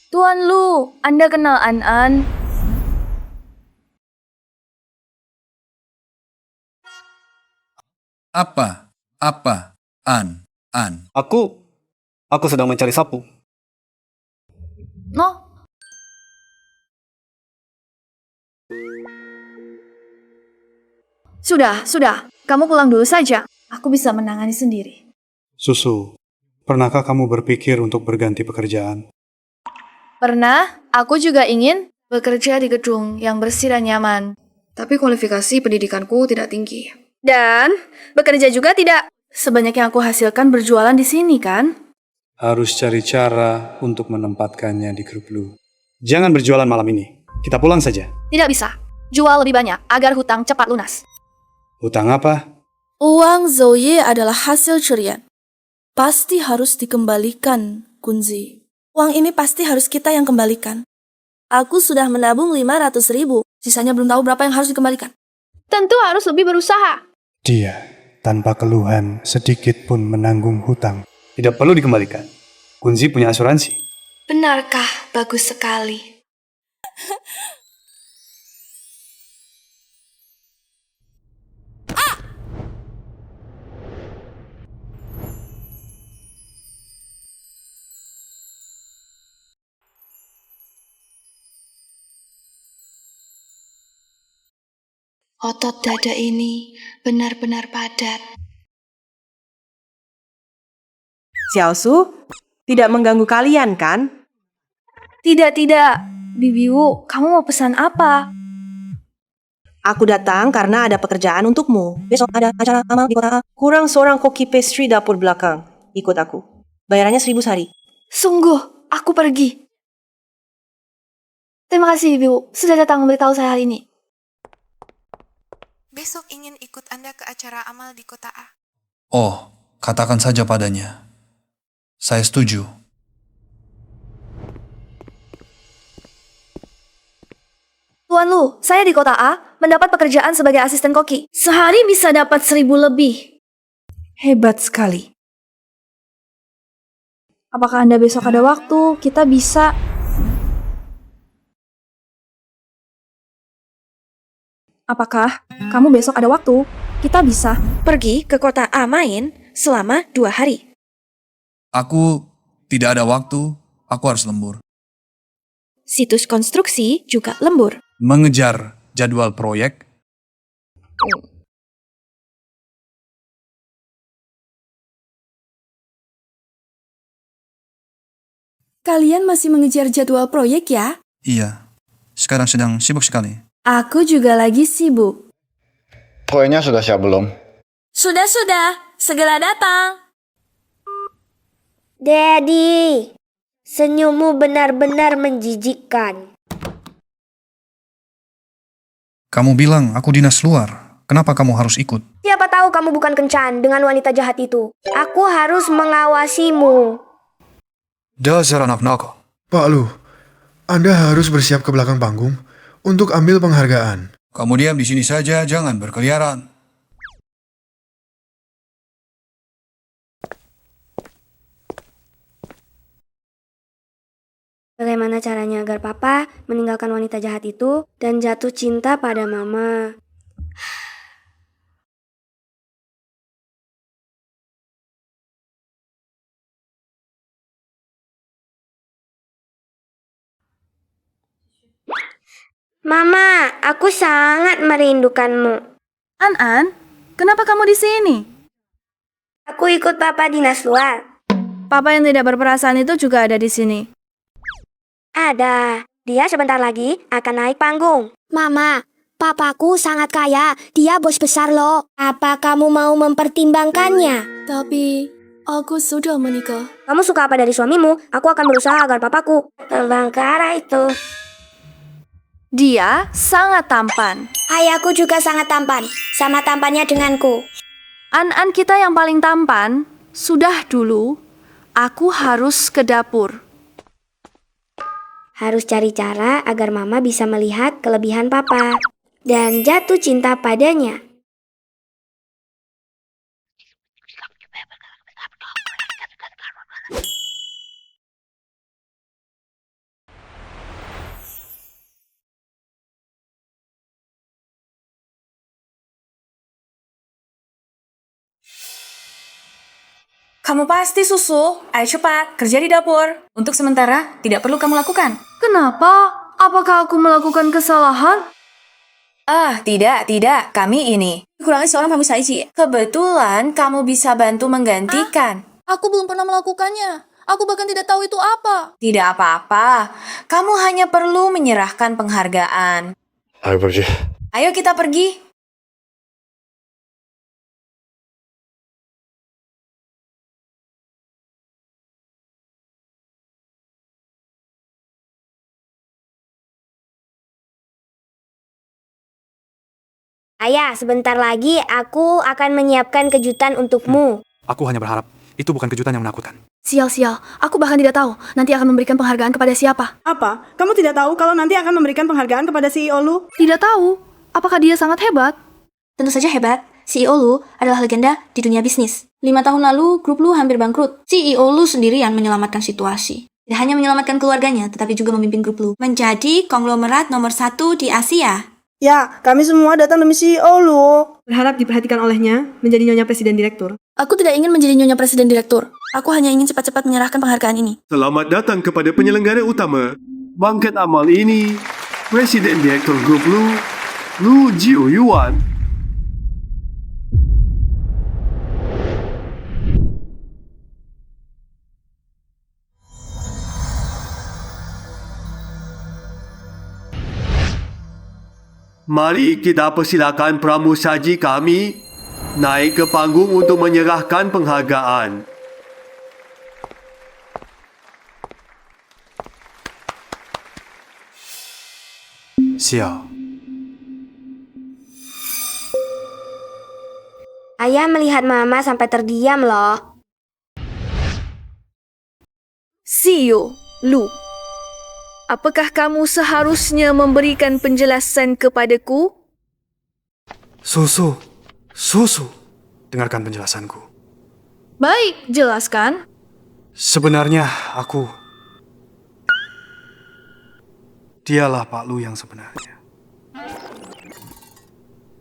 Tuan Lu, Anda kenal An. Apa? An. Aku sedang mencari sapu. No. Sudah. Kamu pulang dulu saja. Aku bisa menangani sendiri. Susu, pernahkah kamu berpikir untuk berganti pekerjaan? Pernah, aku juga ingin bekerja di gedung yang bersih dan nyaman. Tapi kualifikasi pendidikanku tidak tinggi. Dan bekerja juga tidak sebanyak yang aku hasilkan berjualan di sini, kan? Harus cari cara untuk menempatkannya di grup Lu. Jangan berjualan malam ini. Kita pulang saja. Tidak bisa. Jual lebih banyak agar hutang cepat lunas. Hutang apa? Uang Zoe adalah hasil curian. Pasti harus dikembalikan, Kunzi. Uang ini pasti harus kita yang kembalikan. Aku sudah menabung 500.000. Sisanya belum tahu berapa yang harus dikembalikan. Tentu harus lebih berusaha. Dia, tanpa keluhan, sedikit pun menanggung hutang. Tidak perlu dikembalikan. Kunzi punya asuransi. Benarkah? Bagus sekali. Otot dada ini benar-benar padat. Xiaosu, tidak mengganggu kalian kan? Tidak. Bibiu, kamu mau pesan apa? Aku datang karena ada pekerjaan untukmu. Besok ada acara amal di kota A. Kurang seorang koki pastry dapur belakang. Ikut aku. Bayarannya 1.000 sehari. Sungguh, aku pergi. Terima kasih, Bibiu. Sudah datang memberitahu saya hari ini. Besok ingin ikut Anda ke acara amal di kota A. Oh, katakan saja padanya. Saya setuju. Tuan Lu, saya di kota A mendapat pekerjaan sebagai asisten koki. Sehari bisa dapat 1.000 lebih. Hebat sekali. Apakah Anda besok ada waktu? Kita bisa... Apakah kamu besok ada waktu? Kita bisa pergi ke kota A main selama 2 hari. Aku tidak ada waktu. Aku harus lembur. Situs konstruksi juga lembur. Mengejar jadwal proyek. Kalian masih mengejar jadwal proyek ya? Iya, sekarang sedang sibuk sekali. Aku juga lagi sibuk. Kuenya sudah siap belum? Sudah. Segera datang. Daddy, senyummu benar-benar menjijikkan. Kamu bilang aku dinas luar. Kenapa kamu harus ikut? Siapa tahu kamu bukan kencan dengan wanita jahat itu. Aku harus mengawasimu. Dasar anak nakal. Pak Lu, Anda harus bersiap ke belakang panggung untuk ambil penghargaan. Kamu diam di sini saja, jangan berkeliaran. Bagaimana caranya agar papa meninggalkan wanita jahat itu dan jatuh cinta pada mama? Mama, aku sangat merindukanmu. An, kenapa kamu di sini? Aku ikut papa dinas luar. Papa yang tidak berperasaan itu juga ada di sini. Ada. Dia sebentar lagi akan naik panggung. Mama, papaku sangat kaya. Dia bos besar loh. Apa kamu mau mempertimbangkannya? Tapi Aku sudah menikah. Kamu suka apa dari suamimu? Aku akan berusaha agar papaku. Terbang ke arah itu. Dia sangat tampan. Ayahku juga sangat tampan. Sama tampannya denganku. An-an kita yang paling tampan. Sudah dulu, aku harus ke dapur. Harus cari cara agar mama bisa melihat kelebihan papa. Dan jatuh cinta padanya. Kamu pasti Susu. Ayo cepat, kerja di dapur. Untuk sementara, tidak perlu kamu lakukan. Kenapa? Apakah aku melakukan kesalahan? Tidak. Kami ini. Kurangnya seorang kamu saja. Kebetulan kamu bisa bantu menggantikan. Aku belum pernah melakukannya. Aku bahkan tidak tahu itu apa. Tidak apa-apa. Kamu hanya perlu menyerahkan penghargaan. Ayo pergi. Ayo kita pergi. Ayah, sebentar lagi aku akan menyiapkan kejutan untukmu. Aku hanya berharap itu bukan kejutan yang menakutkan. Sial. Aku bahkan tidak tahu nanti akan memberikan penghargaan kepada siapa. Apa? Kamu tidak tahu kalau nanti akan memberikan penghargaan kepada CEO Lu? Tidak tahu. Apakah dia sangat hebat? Tentu saja hebat. CEO Lu adalah legenda di dunia bisnis. 5 tahun lalu, grup Lu hampir bangkrut. CEO Lu sendirian menyelamatkan situasi. Tidak hanya menyelamatkan keluarganya, tetapi juga memimpin grup Lu menjadi konglomerat nomor 1 di Asia. Ya, kami semua datang demi CEO Lu. Berharap diperhatikan olehnya menjadi Nyonya Presiden Direktur. Aku tidak ingin menjadi Nyonya Presiden Direktur. Aku hanya ingin cepat-cepat menyerahkan penghargaan ini. Selamat datang kepada penyelenggara utama bangkit amal ini, Presiden Direktur Grup Lu Jiuyuan. Mari kita persilakan pramusaji kami naik ke panggung untuk menyerahkan penghargaan. Sial. Ayah melihat mama sampai terdiam loh. CEO Lu, apakah kamu seharusnya memberikan penjelasan kepadaku? Susu. Dengarkan penjelasanku. Baik, jelaskan. Sebenarnya dialah Pak Lu yang sebenarnya.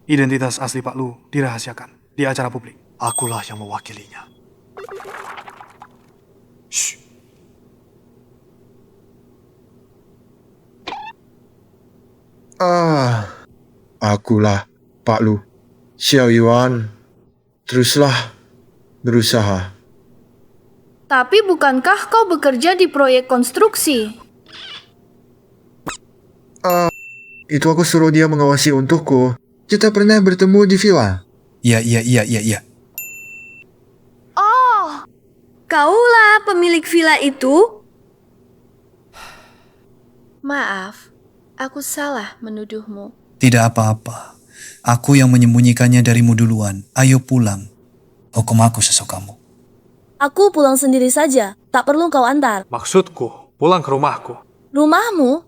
Identitas asli Pak Lu dirahasiakan di acara publik. Akulah yang mewakilinya. Shh. Akulah Pak Lu. Xiao Yuan, teruslah berusaha. Tapi bukankah kau bekerja di proyek konstruksi? Itu aku suruh dia mengawasi untukku. Kita pernah bertemu di villa. Iya. Oh, kaulah pemilik villa itu? Maaf, aku salah menuduhmu. Tidak apa-apa. Aku yang menyembunyikannya darimu duluan. Ayo pulang. Hukum aku sesukamu. Aku pulang sendiri saja. Tak perlu kau antar. Maksudku, pulang ke rumahku. Rumahmu?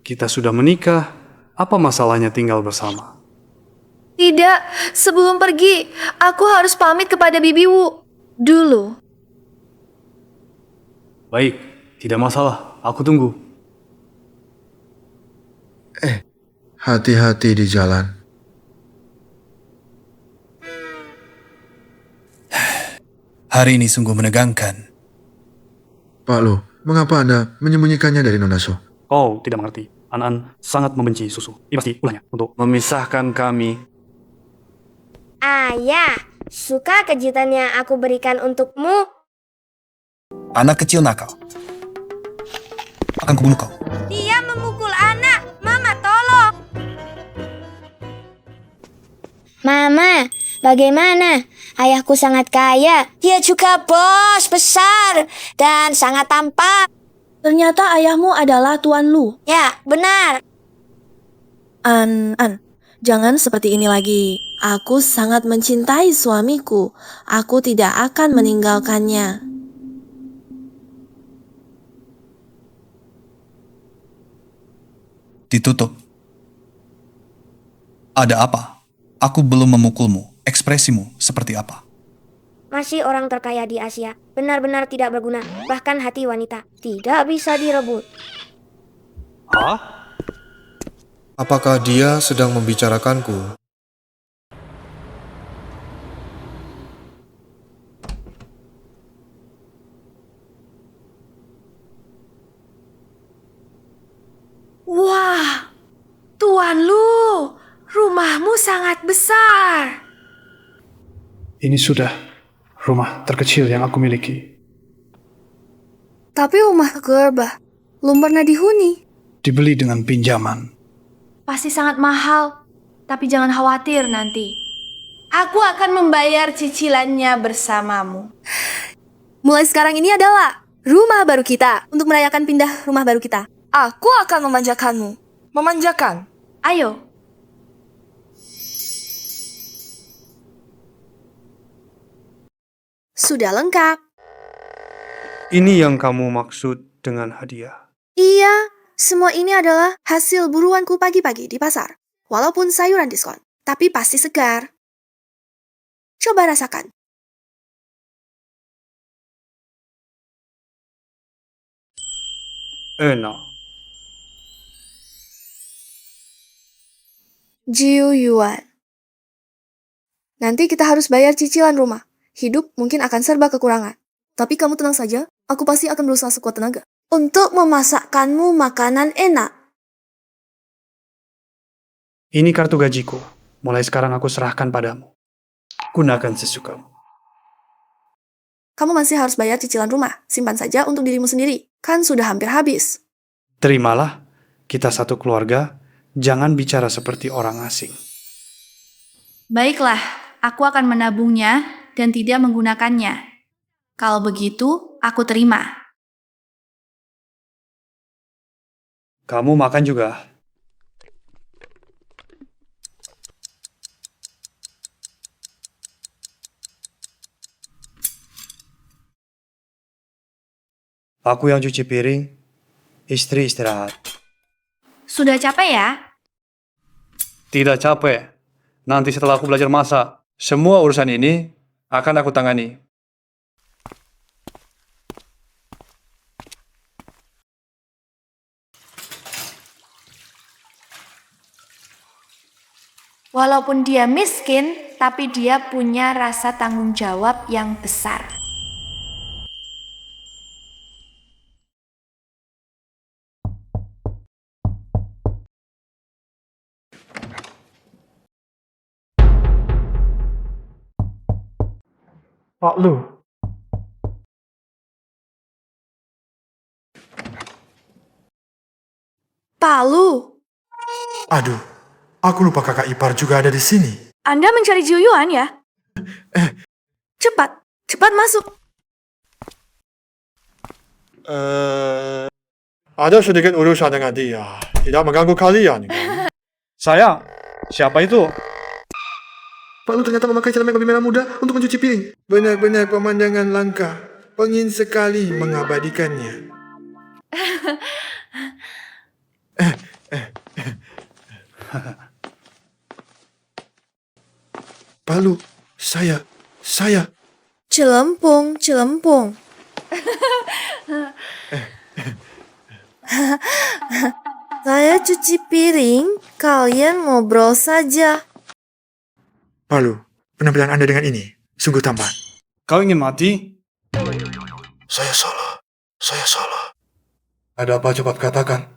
Kita sudah menikah. Apa masalahnya tinggal bersama? Tidak, sebelum pergi, aku harus pamit kepada bibimu dulu. Baik, tidak masalah. Aku tunggu. Hati-hati di jalan. Hari ini sungguh menegangkan. Pak Lu, mengapa Anda menyembunyikannya dari Nona So? Kau tidak mengerti. An-an sangat membenci Susu. Ini pasti ulahnya untuk memisahkan kami. Ayah, suka kejutan yang aku berikan untukmu? Anak kecil nakal. Akan kubunuh kau. Dia memukul anak. Mama, tolong. Mama, Bagaimana? Ayahku sangat kaya. Dia juga bos besar dan sangat tampan. Ternyata ayahmu adalah Tuan Lu. Ya, benar. An, jangan seperti ini lagi. Aku sangat mencintai suamiku. Aku tidak akan meninggalkannya. Ditutup. Ada apa? Aku belum memukulmu. Ekspresimu seperti apa? Masih orang terkaya di Asia. Benar-benar tidak berguna. Bahkan hati wanita tidak bisa direbut. Hah? Apakah dia sedang membicarakanku? Wah, Tuan Lu, rumahmu sangat besar. Ini sudah rumah terkecil yang aku miliki. Tapi rumah Gerba belum pernah dihuni. Dibeli dengan pinjaman. Pasti sangat mahal, tapi jangan khawatir nanti. Aku akan membayar cicilannya bersamamu. Mulai sekarang ini adalah rumah baru kita untuk merayakan pindah rumah baru kita. Aku akan memanjakanmu. Memanjakan? Ayo. Sudah lengkap. Ini yang kamu maksud dengan hadiah? Iya, semua ini adalah hasil buruanku pagi-pagi di pasar. Walaupun sayuran diskon, tapi pasti segar. Coba rasakan. Enak. Jiu Yuan. Nanti kita harus bayar cicilan rumah. Hidup mungkin akan serba kekurangan. Tapi kamu tenang saja, aku pasti akan berusaha sekuat tenaga untuk memasakkanmu makanan enak. Ini kartu gajiku. Mulai sekarang aku serahkan padamu. Gunakan sesukamu. Kamu masih harus bayar cicilan rumah. Simpan saja untuk dirimu sendiri. Kan sudah hampir habis. Terimalah, kita satu keluarga. Jangan bicara seperti orang asing. Baiklah, aku akan menabungnya dan tidak menggunakannya. Kalau begitu, aku terima. Kamu makan juga. Aku yang cuci piring, istri istirahat. Sudah capek ya? Tidak capek. Nanti setelah aku belajar masak, semua urusan ini akan aku tangani. Walaupun dia miskin, tapi dia punya rasa tanggung jawab yang besar. Pak Lu. Palu. Aduh, aku lupa kakak ipar juga ada di sini. Anda mencari Jiu Yuan ya? Cepat, cepat masuk. Ada sedikit urusan dengan dia. Tidak mengganggu kalian, kan? Saya? Siapa itu? Pak Lu ternyata memakai celana kopi merah muda untuk mencuci piring. Benar-benar pemandangan langka. Pengin sekali mengabadikannya. Pak Lu, saya. Celempung, celempung. Saya cuci piring, kalian ngobrol saja. Pak Lu, penampilan Anda dengan ini sungguh tampan. Kau ingin mati? Saya salah. Ada apa cepat katakan.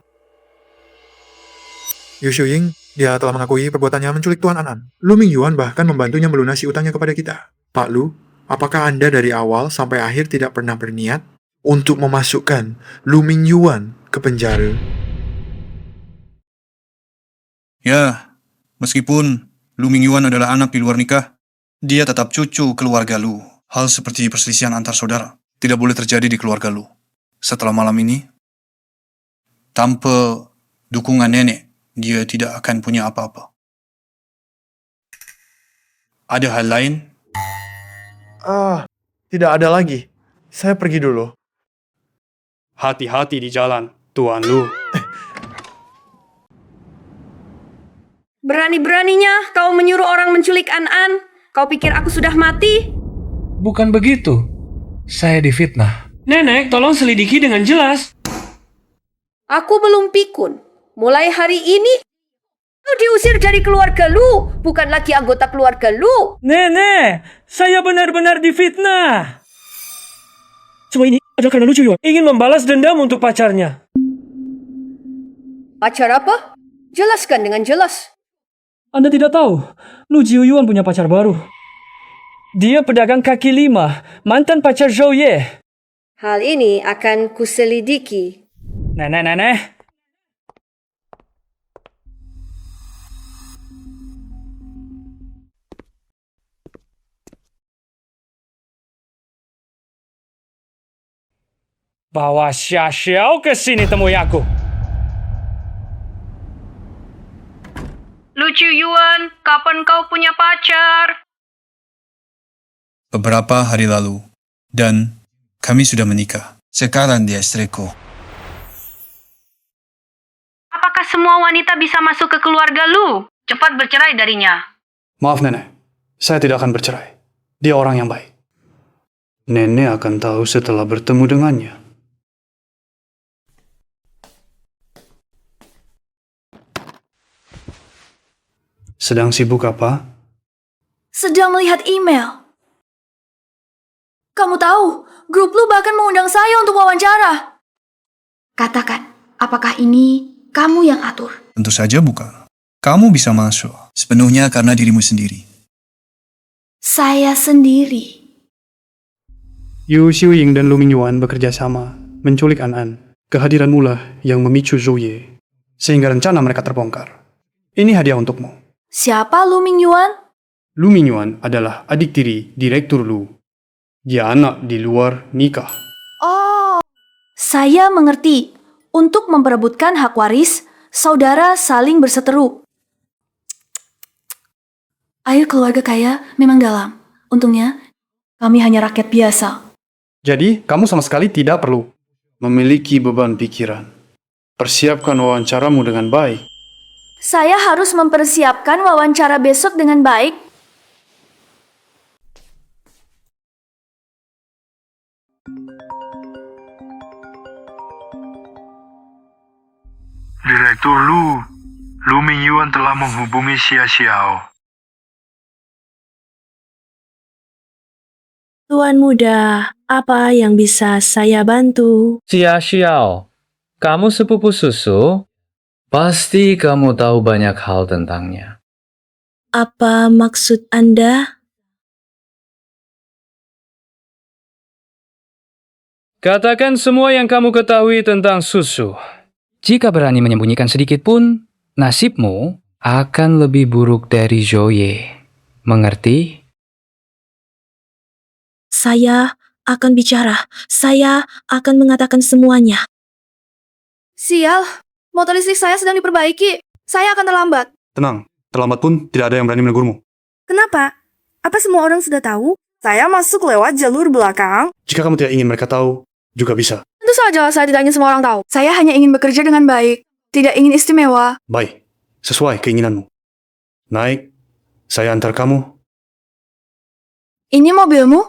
Yu Shuying, dia telah mengakui perbuatannya menculik Tuan Anan. Lu Mingyuan bahkan membantunya melunasi utangnya kepada kita. Pak Lu, apakah Anda dari awal sampai akhir tidak pernah berniat untuk memasukkan Lu Mingyuan ke penjara? Ya, meskipun Lu Mingyuan adalah anak di luar nikah, Dia tetap cucu keluarga Lu. Hal seperti perselisihan antar saudara tidak boleh terjadi di keluarga Lu. Setelah malam ini, tanpa dukungan nenek, dia tidak akan punya apa-apa. Ada hal lain? Tidak ada lagi. Saya pergi dulu. Hati-hati di jalan, Tuan Lu. Berani-beraninya kau menyuruh orang menculik An-An. Kau pikir aku sudah mati? Bukan begitu. Saya difitnah. Nenek, tolong selidiki dengan jelas. Aku belum pikun. Mulai hari ini, kau diusir dari keluarga Lu, bukan lagi anggota keluarga Lu. Nenek, saya benar-benar difitnah. Semua ini adalah karena Lu Ji-yuan ingin membalas dendam untuk pacarnya. Pacar apa? Jelaskan dengan jelas. Anda tidak tahu, Lu Ji-yuan punya pacar baru. Dia pedagang kaki lima, mantan pacar Zhou Ye. Hal ini akan kuselidiki. Nenek. Bawa Xia Xiao ke sini temui aku. Lu Ji-yuan, kapan kau punya pacar? Beberapa hari lalu, dan kami sudah menikah. Sekarang dia istriku. Apakah semua wanita bisa masuk ke keluarga Lu? Cepat bercerai darinya. Maaf nenek, saya tidak akan bercerai. Dia orang yang baik. Nenek akan tahu setelah bertemu dengannya. Sedang sibuk apa? Sedang melihat email. Kamu tahu, grup Lu bahkan mengundang saya untuk wawancara. Katakan, apakah ini kamu yang atur? Tentu saja bukan. Kamu bisa masuk sepenuhnya karena dirimu sendiri. Saya sendiri. Yu Xiuying dan Lu Mingyuan bekerja sama menculik An-An. Kehadiranmu lah yang memicu Zhou Ye, sehingga rencana mereka terbongkar. Ini hadiah untukmu. Siapa Lu Mingyuan? Lu Mingyuan adalah adik tiri Direktur Lu. Dia anak di luar nikah. Oh, saya mengerti. Untuk memperebutkan hak waris, saudara saling berseteru. Air keluarga kaya memang dalam. Untungnya, kami hanya rakyat biasa. Jadi, kamu sama sekali tidak perlu memiliki beban pikiran. Persiapkan wawancaramu dengan baik. Saya harus mempersiapkan wawancara besok dengan baik. Direktur Lu Mingyuan telah menghubungi Xia Xiao. Tuan muda, apa yang bisa saya bantu? Xia Xiao, kamu sepupu Susu? Pasti kamu tahu banyak hal tentangnya. Apa maksud Anda? Katakan semua yang kamu ketahui tentang Susu. Jika berani menyembunyikan sedikit pun, nasibmu akan lebih buruk dari Zhou Ye. Mengerti? Saya akan bicara. Saya akan mengatakan semuanya. Sial, motor listrik saya sedang diperbaiki. Saya akan terlambat. Tenang, terlambat pun tidak ada yang berani menegurmu. Kenapa? Apa semua orang sudah tahu? Saya masuk lewat jalur belakang. Jika kamu tidak ingin mereka tahu, juga bisa. Tentu saja saya tidak ingin semua orang tahu. Saya hanya ingin bekerja dengan baik. Tidak ingin istimewa. Baik, sesuai keinginanmu. Naik, saya antar kamu. Ini mobilmu?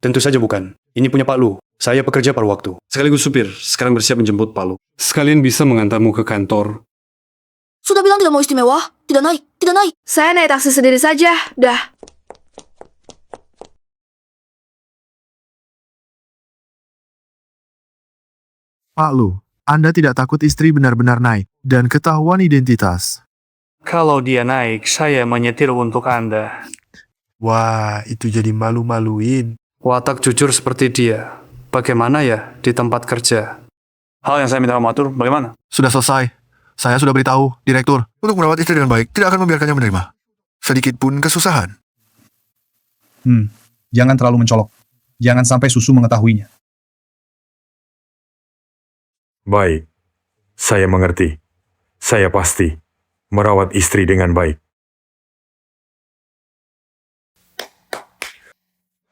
Tentu saja bukan. Ini punya Pak Lu. Saya pekerja paruh waktu. Sekaligus supir. Sekarang bersiap menjemput Pak Lu. Sekalian bisa mengantarmu ke kantor. Sudah bilang tidak mau istimewa. Tidak naik, tidak naik. Saya naik taksi sendiri saja. Dah. Pak Lu, Anda tidak takut istri benar-benar naik dan ketahuan identitas? Kalau dia naik, saya menyetir untuk Anda. Wah, itu jadi malu-maluin. Watak jujur seperti dia. Bagaimana ya di tempat kerja? Hal yang saya minta kamu atur, bagaimana? Sudah selesai. Saya sudah beritahu, Direktur, untuk merawat istri dengan baik, tidak akan membiarkannya menerima sedikit pun kesusahan. Jangan terlalu mencolok. Jangan sampai Susu mengetahuinya. Baik, saya mengerti. Saya pasti merawat istri dengan baik.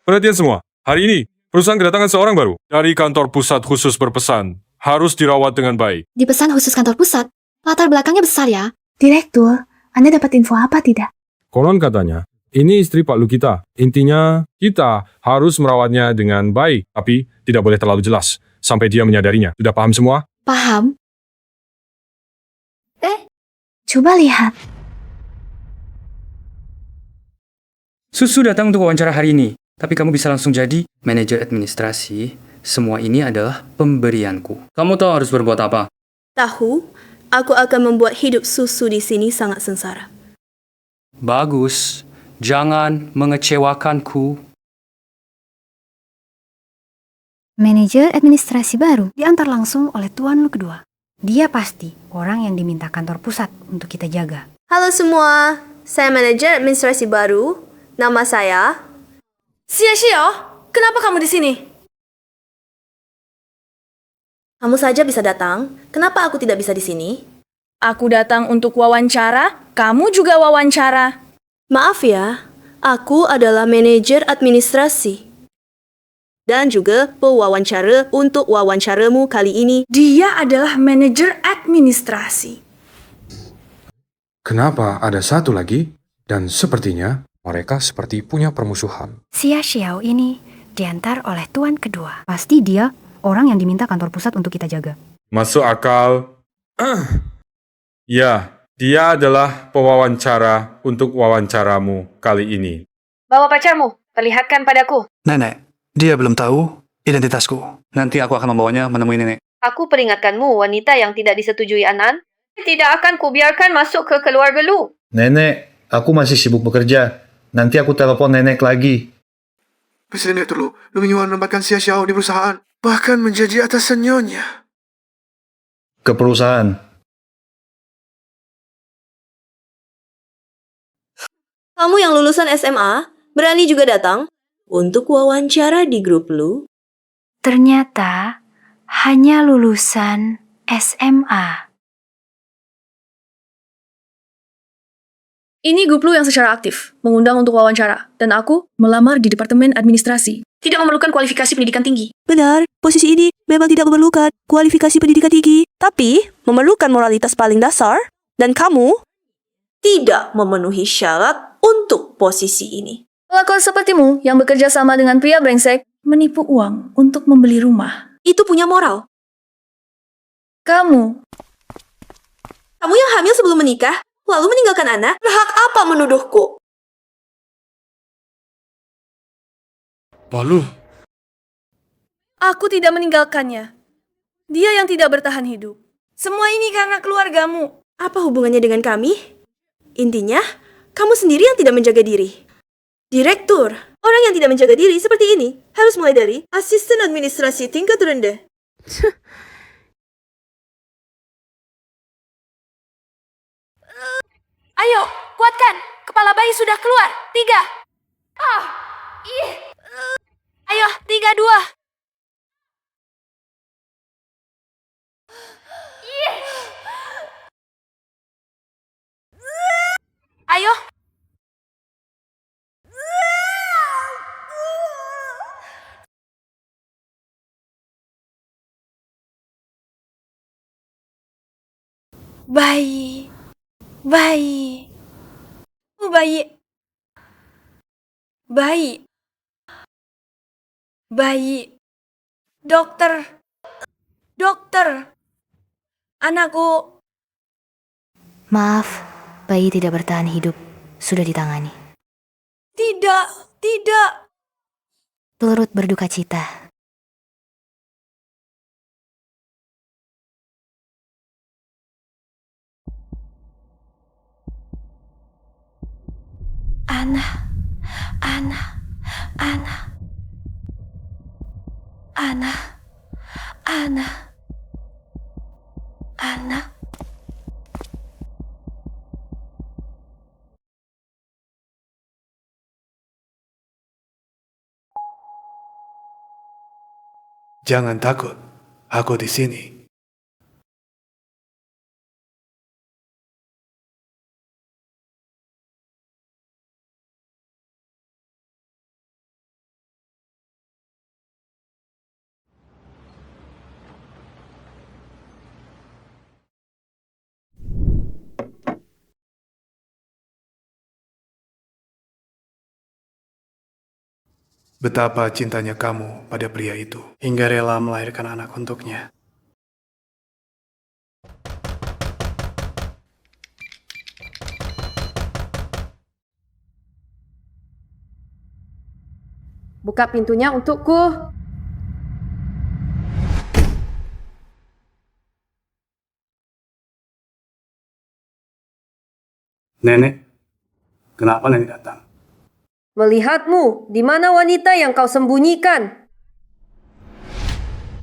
Perhatian semua, hari ini perusahaan kedatangan seorang baru dari kantor pusat khusus berpesan. Harus dirawat dengan baik. Dipesan khusus kantor pusat? Latar belakangnya besar ya? Direktur, Anda dapat info apa tidak? Konon katanya, ini istri Pak Lu kita. Intinya, kita harus merawatnya dengan baik, tapi tidak boleh terlalu jelas, sampai dia menyadarinya. Sudah paham semua? Paham. Coba lihat. Susu datang untuk wawancara hari ini, tapi kamu bisa langsung jadi manajer administrasi. Semua ini adalah pemberianku. Kamu tahu harus berbuat apa? Tahu, aku akan membuat hidup Susu di sini sangat sengsara. Bagus. Jangan mengecewakanku. Manajer administrasi baru diantar langsung oleh Tuan Lu kedua. Dia pasti orang yang diminta kantor pusat untuk kita jaga. Halo semua, saya manajer administrasi baru. Nama saya... Xiao, kenapa kamu di sini? Kamu saja bisa datang, kenapa aku tidak bisa di sini? Aku datang untuk wawancara, kamu juga wawancara. Maaf ya, aku adalah manajer administrasi. Dan juga pewawancara untuk wawancaramu kali ini. Dia adalah manajer administrasi. Kenapa ada satu lagi? Dan sepertinya mereka seperti punya permusuhan. Xiao ini diantar oleh Tuan kedua. Pasti dia orang yang diminta kantor pusat untuk kita jaga. Masuk akal. Ya, dia adalah pewawancara untuk wawancaramu kali ini. Bawa pacarmu, perlihatkan padaku. Nenek, dia belum tahu identitasku. Nanti aku akan membawanya menemui nenek. Aku peringatkanmu, wanita yang tidak disetujui Anan, tidak akan kubiarkan masuk ke keluarga Lu. Nenek, aku masih sibuk bekerja. Nanti aku telepon nenek lagi. Presiden Direktur Lu Mingyuan menempatkan Xiao di perusahaan, bahkan menjadi atasan nyonya. Ke perusahaan. Kamu yang lulusan SMA, berani juga datang untuk wawancara di grup Lu? Ternyata hanya lulusan SMA. Ini grup Lu yang secara aktif, mengundang untuk wawancara, dan aku melamar di Departemen Administrasi. Tidak memerlukan kualifikasi pendidikan tinggi. Benar, posisi ini memang tidak memerlukan kualifikasi pendidikan tinggi, tapi memerlukan moralitas paling dasar, dan kamu tidak memenuhi syarat untuk posisi ini. Pelakon sepertimu yang bekerja sama dengan pria brengsek, menipu uang untuk membeli rumah. Itu punya moral. Kamu yang hamil sebelum menikah, lalu meninggalkan anak, berhak apa menuduhku? Lalu? Aku tidak meninggalkannya. Dia yang tidak bertahan hidup. Semua ini karena keluargamu. Apa hubungannya dengan kami? Intinya, kamu sendiri yang tidak menjaga diri. Direktur, orang yang tidak menjaga diri seperti ini harus mulai dari asisten administrasi tingkat rendah. Ayo, kuatkan. Kepala bayi sudah keluar. 3. Ayo, 3, 2. Ayo. Bayi. Bayi. Oh, bayi. Bayi. Bayi. Dokter. Dokter. Anakku. Maaf, bayi tidak bertahan hidup. Sudah ditangani. Tidak. Turut berduka cita. Jangan takut, aku di sini. Betapa cintanya kamu pada pria itu, hingga rela melahirkan anak untuknya. Buka pintunya untukku. Nenek, kenapa nenek datang? Melihatmu, di mana wanita yang kau sembunyikan?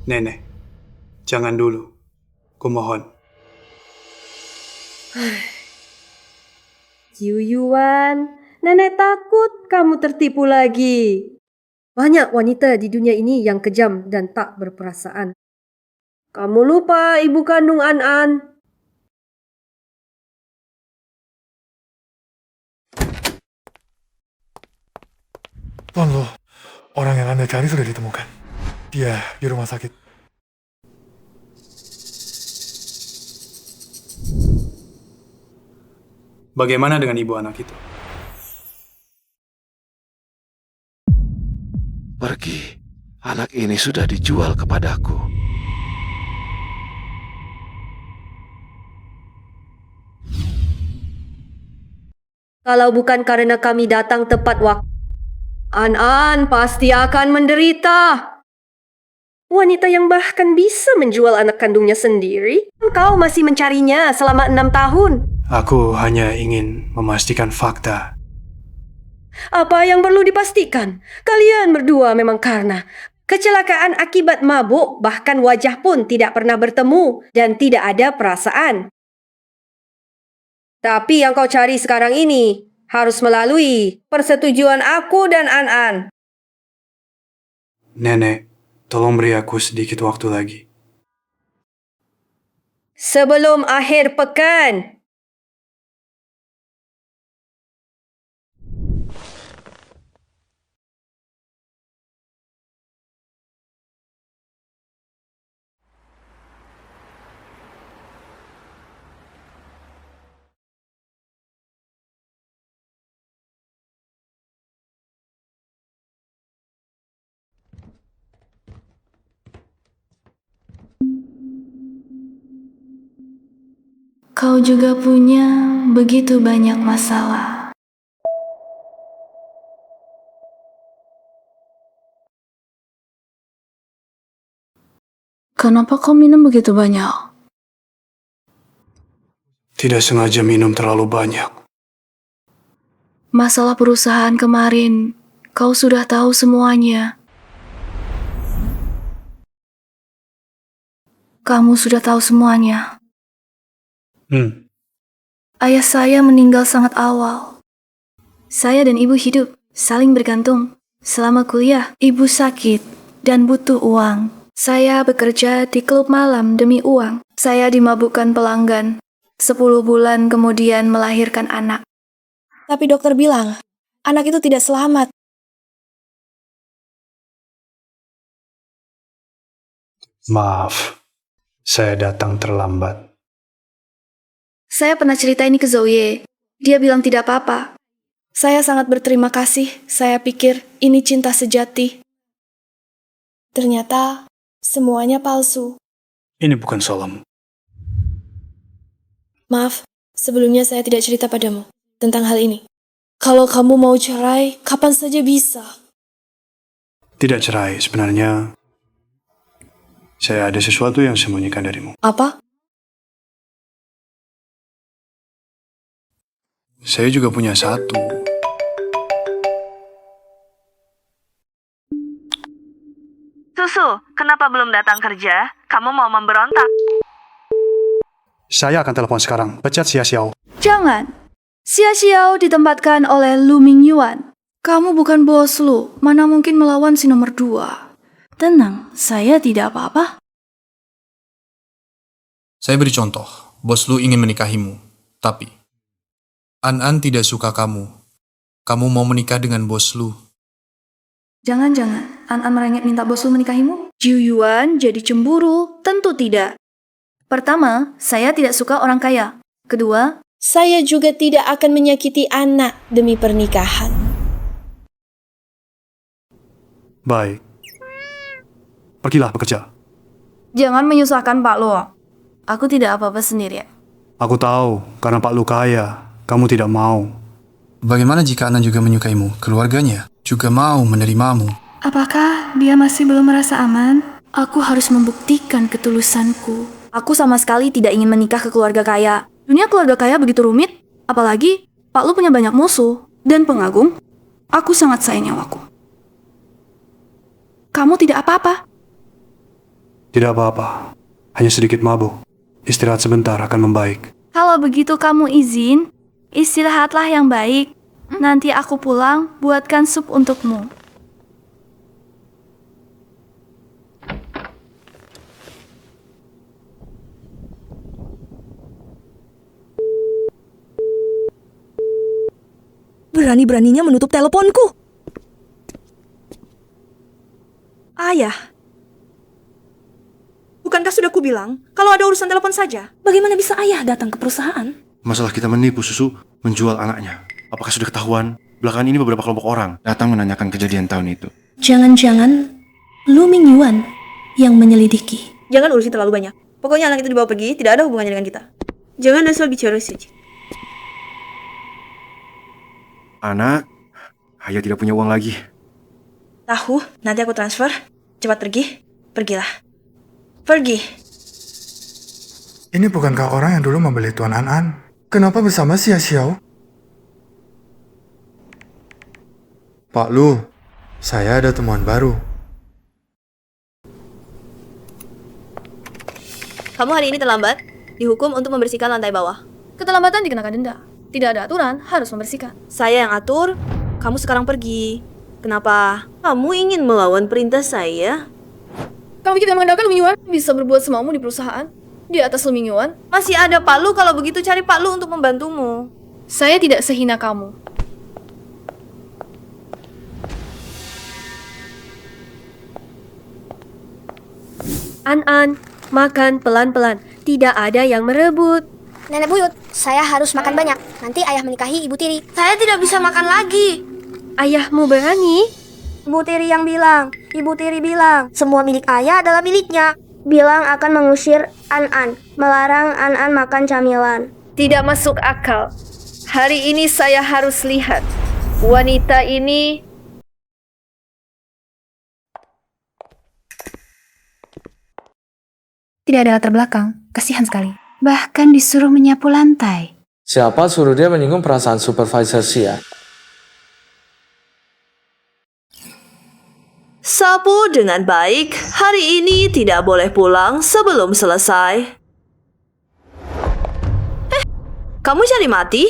Nenek, jangan dulu. Kumohon. Jiu Yuan, nenek takut kamu tertipu lagi. Banyak wanita di dunia ini yang kejam dan tak berperasaan. Kamu lupa ibu kandung An-An. Tuan Lo, orang yang Anda cari sudah ditemukan. Dia di rumah sakit. Bagaimana dengan ibu anak itu? Pergi. Anak ini sudah dijual kepadaku. Kalau bukan karena kami datang tepat waktu, An-An pasti akan menderita. Wanita yang bahkan bisa menjual anak kandungnya sendiri. Kau masih mencarinya selama 6 tahun. Aku hanya ingin memastikan fakta. Apa yang perlu dipastikan? Kalian berdua memang karena kecelakaan akibat mabuk, bahkan wajah pun tidak pernah bertemu dan tidak ada perasaan. Tapi yang kau cari sekarang ini harus melalui persetujuan aku dan An-An. Nenek, tolong beri aku sedikit waktu lagi. Sebelum akhir pekan. Kau juga punya begitu banyak masalah. Kenapa kau minum begitu banyak? Tidak sengaja minum terlalu banyak. Masalah perusahaan kemarin, kau sudah tahu semuanya. Kamu sudah tahu semuanya. Ayah saya meninggal sangat awal. Saya dan ibu hidup, saling bergantung. Selama kuliah, ibu sakit dan butuh uang. Saya bekerja di klub malam demi uang. Saya dimabukkan pelanggan. 10 bulan kemudian melahirkan anak. Tapi dokter bilang, anak itu tidak selamat. Maaf, saya datang terlambat. Saya pernah cerita ini ke Zoe. Dia bilang tidak apa-apa. Saya sangat berterima kasih. Saya pikir ini cinta sejati. Ternyata semuanya palsu. Ini bukan Solom. Maaf, sebelumnya saya tidak cerita padamu tentang hal ini. Kalau kamu mau cerai, kapan saja bisa. Tidak cerai, sebenarnya saya ada sesuatu yang sembunyikan darimu. Apa? Saya juga punya satu. Susu, kenapa belum datang kerja? Kamu mau memberontak? Saya akan telepon sekarang. Pecat Xia Xiao. Jangan. Xia Xiao ditempatkan oleh Lu Mingyuan. Kamu bukan bos Lu, mana mungkin melawan si nomor 2. Tenang, saya tidak apa-apa. Saya beri contoh, bos Lu ingin menikahimu. Tapi, An tidak suka kamu. Kamu mau menikah dengan bos Lu. Jangan-jangan An merengek minta bos lu menikahimu? Jiu Yuan jadi cemburu? Tentu tidak. Pertama, saya tidak suka orang kaya. Kedua, Saya juga tidak akan menyakiti anak demi pernikahan. Baik. Pergilah bekerja. jangan menyusahkan Pak Lu. Aku tidak apa-apa sendiri. Aku tahu, karena Pak Lu kaya, kamu tidak mau. Bagaimana jika Anan juga menyukaimu? Keluarganya juga mau menerimamu. Apakah dia masih belum merasa aman? Aku harus membuktikan ketulusanku. Aku sama sekali tidak ingin menikah ke keluarga kaya. Dunia keluarga kaya begitu rumit. Apalagi Pak Lu punya banyak musuh dan pengagum. Aku sangat sayang nyawaku. Kamu tidak apa-apa? Tidak apa-apa. Hanya sedikit mabuk. Istirahat sebentar akan membaik. Kalau begitu kamu izin, istirahatlah yang baik. Nanti aku pulang, buatkan sup untukmu. Berani-beraninya menutup teleponku. Ayah, bukankah sudah kubilang kalau ada urusan telepon saja? Bagaimana bisa ayah datang ke perusahaan? Masalah kita menipu Susu menjual anaknya. Apakah sudah ketahuan? Belakangan ini beberapa kelompok orang datang menanyakan kejadian tahun itu. Jangan-jangan Lu Mingyuan yang menyelidiki. Jangan urusin terlalu banyak. Pokoknya anak itu dibawa pergi, tidak ada hubungannya dengan kita. Jangan asal bicara saja. Anak, ayah tidak punya uang lagi. Tahu, nanti aku transfer. Cepat pergi. Pergilah. Pergi. Ini bukankah orang yang dulu membeli Tuan An? Kenapa bersama Xia Xiao? Pak Lu, saya ada temuan baru. Kamu hari ini terlambat. Dihukum untuk membersihkan lantai bawah. Keterlambatan dikenakan denda. Tidak ada aturan, harus membersihkan. Saya yang atur. Kamu sekarang pergi. Kenapa? Kamu ingin melawan perintah saya? Kamu tidak mengandalkan Lu Mingyuan bisa berbuat semaumu di perusahaan? Di atas Lu Mingyuan? Masih ada Pak Lu, kalau begitu cari Pak Lu untuk membantumu. Saya tidak sehina kamu. An, makan pelan-pelan. Tidak ada yang merebut. Nenek buyut, saya harus makan banyak. Nanti ayah menikahi Ibu Tiri. Saya tidak bisa makan lagi. Ayahmu berani? Ibu Tiri yang bilang. Ibu Tiri bilang, semua milik ayah adalah miliknya. Bilang akan mengusir An, melarang An makan camilan. Tidak masuk akal. Hari ini saya harus lihat. Wanita ini... Tidak ada latar belakang, kasihan sekali. Bahkan disuruh menyapu lantai. Siapa suruh dia menyinggung perasaan supervisor Xia? Sapu dengan baik, hari ini tidak boleh pulang sebelum selesai. Kamu cari mati?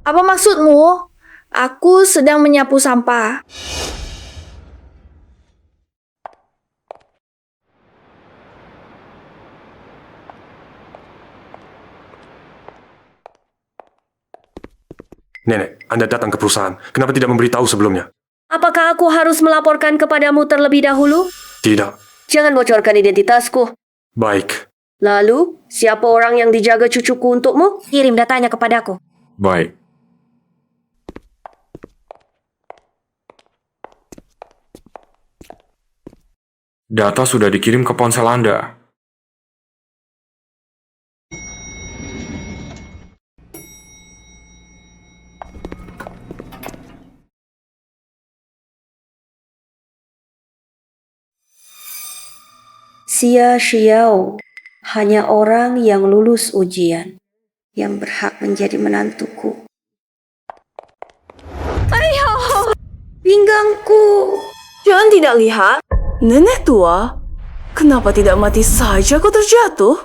Apa maksudmu? Aku sedang menyapu sampah. Nenek, Anda datang ke perusahaan. Kenapa tidak memberitahu sebelumnya? Apakah aku harus melaporkan kepadamu terlebih dahulu? Tidak. Jangan bocorkan identitasku. Baik. Lalu, siapa orang yang dijaga cucuku untukmu? Kirim datanya kepadaku. Baik. Data sudah dikirim ke ponsel Anda. Xia Xiao, hanya orang yang lulus ujian yang berhak menjadi menantuku. Ayo! Pinggangku! Jangan tidak lihat. Nenek tua, kenapa tidak mati saja kau terjatuh?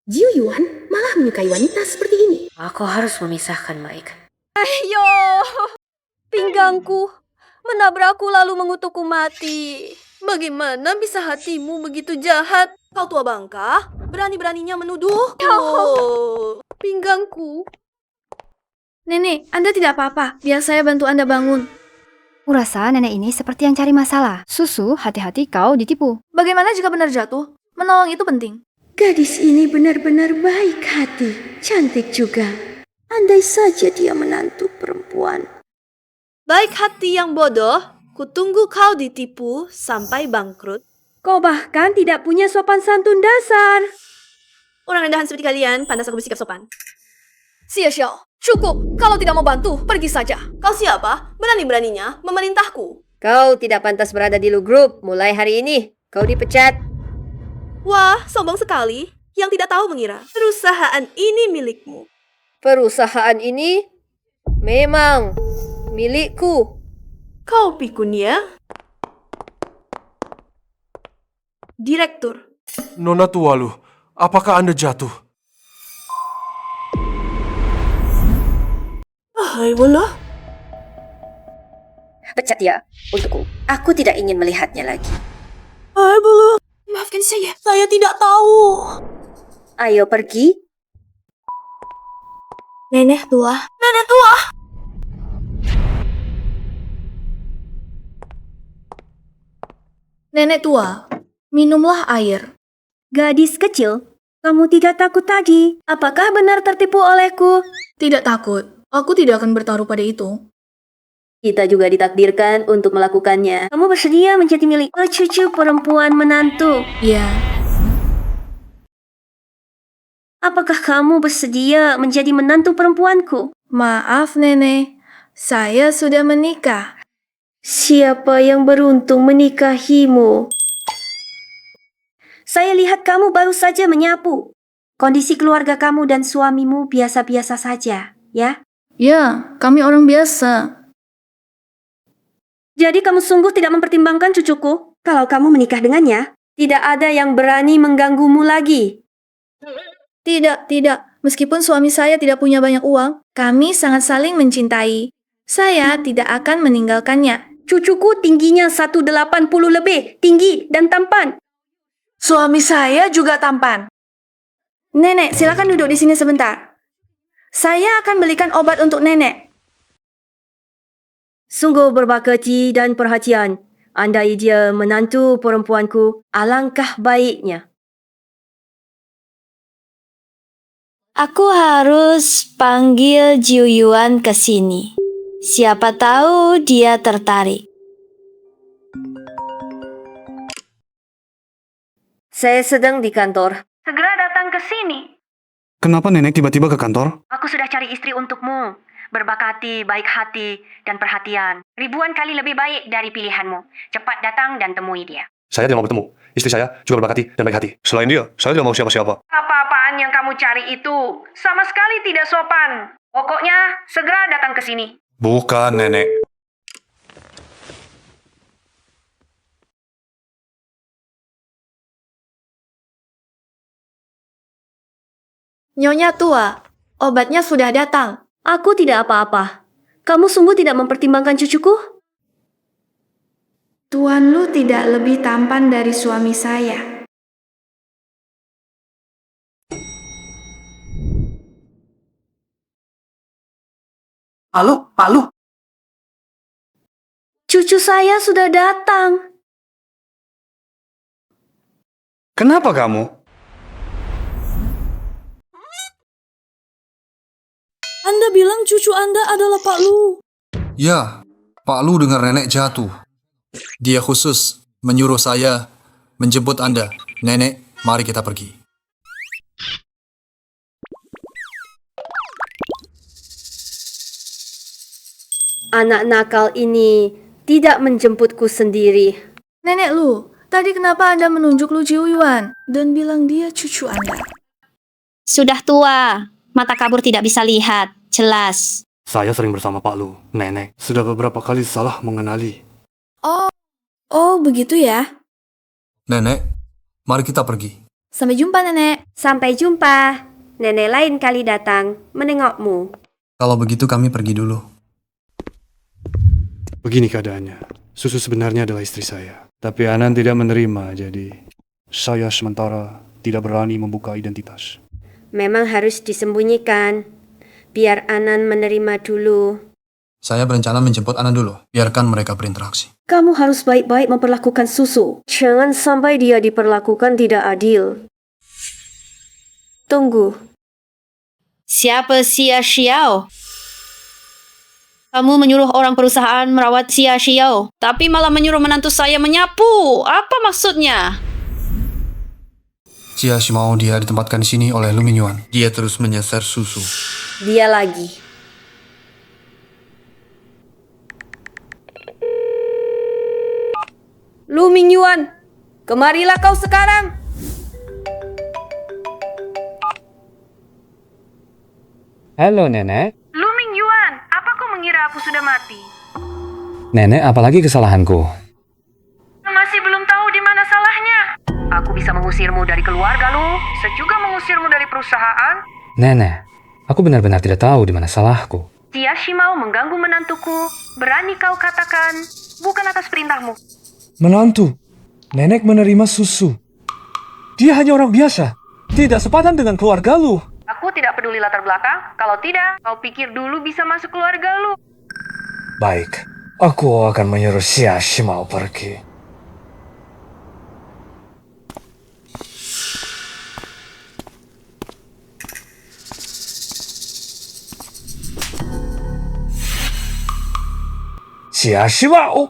Jiu Yuan malah menyukai wanita seperti ini. Aku harus memisahkan mereka. Ayo! Pinggangku menabrakku lalu mengutukku mati. Bagaimana bisa hatimu begitu jahat? Kau tua bangka, berani-beraninya menuduhku. Pinggangku. Nenek, Anda tidak apa-apa. Biar saya bantu Anda bangun. Kurasa nenek ini seperti yang cari masalah. Susu, hati-hati kau ditipu. Bagaimana jika benar jatuh? Menolong itu penting. Gadis ini benar-benar baik hati, cantik juga. Andai saja dia menantu perempuan. Baik hati yang bodoh, kutunggu kau ditipu sampai bangkrut. Kau bahkan tidak punya sopan santun dasar. Orang rendahan seperti kalian, pantas aku bersikap sopan. Xie Xiao, cukup. Kalau tidak mau bantu, pergi saja. Kau siapa? Berani-beraninya memerintahku. Kau tidak pantas berada di Lu Group. Mulai hari ini, kau dipecat. Wah, sombong sekali. Yang tidak tahu mengira, perusahaan ini milikmu. Perusahaan ini memang milikku. Kau pikun ya? Direktur. Nona Tualu, apakah Anda jatuh? Hai, bola. Pecat dia untukku. Aku tidak ingin melihatnya lagi. Hai, bola. Maafkan saya tidak tahu. Ayo pergi. Nenek tua. Nenek tua. Nenek tua, minumlah air. Gadis kecil, kamu tidak takut tadi? Apakah benar tertipu olehku? Tidak takut. Aku tidak akan bertaruh pada itu. Kita juga ditakdirkan untuk melakukannya. Kamu bersedia menjadi milik cucu perempuan menantu? Ya. Apakah kamu bersedia menjadi menantu perempuanku? Maaf, Nenek. Saya sudah menikah. Siapa yang beruntung menikahimu? Saya lihat kamu baru saja menyapu. Kondisi keluarga kamu dan suamimu biasa-biasa saja, ya? Ya, kami orang biasa. Jadi kamu sungguh tidak mempertimbangkan cucuku? Kalau kamu menikah dengannya, tidak ada yang berani mengganggumu lagi. Tidak. Meskipun suami saya tidak punya banyak uang, kami sangat saling mencintai. Saya tidak akan meninggalkannya. Cucuku tingginya 180 lebih, tinggi dan tampan. Suami saya juga tampan. Nenek, silakan duduk di sini sebentar. Saya akan belikan obat untuk nenek. Sungguh berbakti dan perhatian. Andai dia menantu perempuanku, alangkah baiknya. Aku harus panggil Jiu Yuan ke sini. Siapa tahu dia tertarik. Saya sedang di kantor. Segera datang ke sini. Kenapa nenek tiba-tiba ke kantor? Aku sudah cari istri untukmu. Berbakti, baik hati, dan perhatian. Ribuan kali lebih baik dari pilihanmu. Cepat datang dan temui dia. Saya tidak mau bertemu. Istri saya juga berbakti dan baik hati. Selain dia, saya tidak mau siapa-siapa. Apa-apaan yang kamu cari itu sama sekali tidak sopan. Pokoknya segera datang ke sini. Bukan, nenek. Nyonya tua, obatnya sudah datang. Aku tidak apa-apa. Kamu sungguh tidak mempertimbangkan cucuku? Tuan Lu tidak lebih tampan dari suami saya. Halo, Pak Lu. Cucu saya sudah datang. Kenapa kamu? Anda bilang cucu Anda adalah Pak Lu. Ya, Pak Lu dengar nenek jatuh. Dia khusus menyuruh saya menjemput Anda. Nenek, mari kita pergi. Anak nakal ini tidak menjemputku sendiri. Nenek Lu, tadi kenapa Anda menunjuk Lu Jiu Yuan dan bilang dia cucu Anda? Sudah tua, mata kabur tidak bisa lihat, jelas. Saya sering bersama Pak Lu, nenek. Sudah beberapa kali salah mengenali. Oh, begitu ya. Nenek, mari kita pergi. Sampai jumpa, Nenek. Sampai jumpa. Nenek lain kali datang menengokmu. Kalau begitu kami pergi dulu. Begini keadaannya. Susu sebenarnya adalah istri saya. Tapi Anan tidak menerima, jadi saya sementara tidak berani membuka identitas. Memang harus disembunyikan. Biar Anan menerima dulu. Saya berencana menjemput Anan dulu. Biarkan mereka berinteraksi. Kamu harus baik-baik memperlakukan Susu. Jangan sampai dia diperlakukan tidak adil. Tunggu. Siapa Xia Xiao? Kamu menyuruh orang perusahaan merawat Xia Xiao, tapi malah menyuruh menantu saya menyapu. Apa maksudnya? Xia Xiao dia ditempatkan di sini oleh Lu Mingyuan. Dia terus menyasar Susu. Dia lagi. Lu Mingyuan, kemarilah kau sekarang. Halo, Nenek. Lu Mingyuan, apa kau mengira aku sudah mati? Nenek, apalagi kesalahanku? Masih belum tahu di mana salahnya. Aku bisa mengusirmu dari keluarga lu, juga mengusirmu dari perusahaan. Nenek, aku benar-benar tidak tahu di mana salahku. Xia Xiao mengganggu menantuku. Berani kau katakan, bukan atas perintahmu. Menantu, Nenek menerima Susu. Dia hanya orang biasa, tidak sepadan dengan keluarga lu. Aku tidak peduli latar belakang. Kalau tidak, kau pikir dulu bisa masuk keluarga lu. Baik, aku akan menyuruh Xia Xiao pergi. Xia Xiao,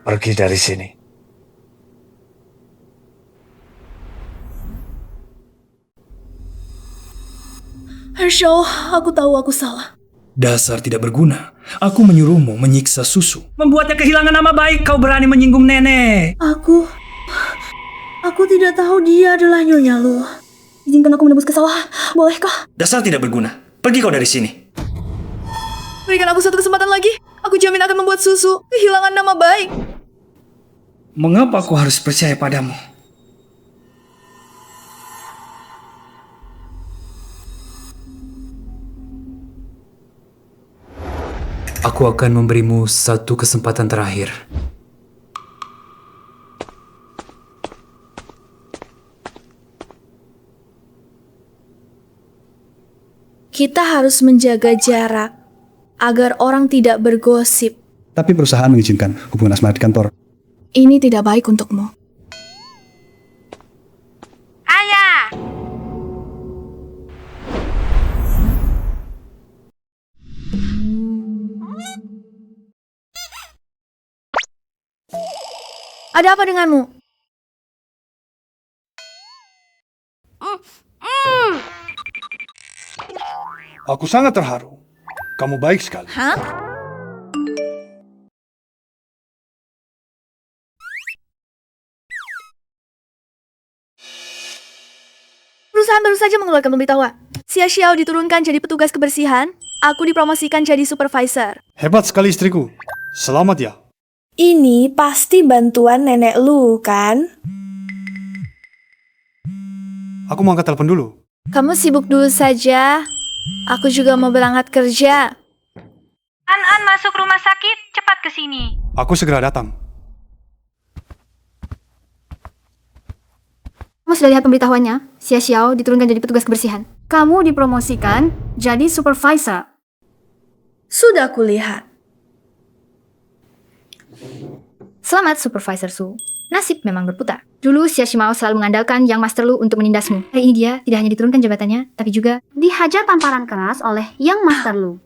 pergi dari sini. Herschel, aku tahu aku salah. Dasar tidak berguna. Aku menyuruhmu menyiksa Susu. Membuatnya kehilangan nama baik. Kau berani menyinggung nenek. Aku tidak tahu dia adalah Nyonya Lu. Izinkan aku menebus kesalahan. Bolehkah? Dasar tidak berguna. Pergi kau dari sini. Berikan aku satu kesempatan lagi. Aku jamin akan membuat Susu kehilangan nama baik. Mengapa aku harus percaya padamu? Aku akan memberimu satu kesempatan terakhir. Kita harus menjaga jarak agar orang tidak bergosip. Tapi perusahaan mengizinkan hubungan asmara di kantor. Ini tidak baik untukmu. Ayah! Ada apa denganmu? Aku sangat terharu. Kamu baik sekali. Hah? Perusahaan baru saja mengeluarkan pemberitahuan. Xia Xiao diturunkan jadi petugas kebersihan. Aku dipromosikan jadi supervisor. Hebat sekali istriku. Selamat ya. Ini pasti bantuan nenek lu, kan? Aku mau angkat telepon dulu. Kamu sibuk dulu saja. Aku juga mau berangkat kerja. An masuk rumah sakit, cepat ke sini. Aku segera datang. Kamu sudah lihat pemberitahuannya? Xia Xiao diturunkan jadi petugas kebersihan. Kamu dipromosikan jadi supervisor. Sudah aku lihat. Selamat, Supervisor Su. Nasib memang berputar. Dulu Xia Xiao selalu mengandalkan Yang Master Lu untuk menindasmu. Hari ini dia tidak hanya diturunkan jabatannya, tapi juga dihajar tamparan keras oleh Yang Master Lu.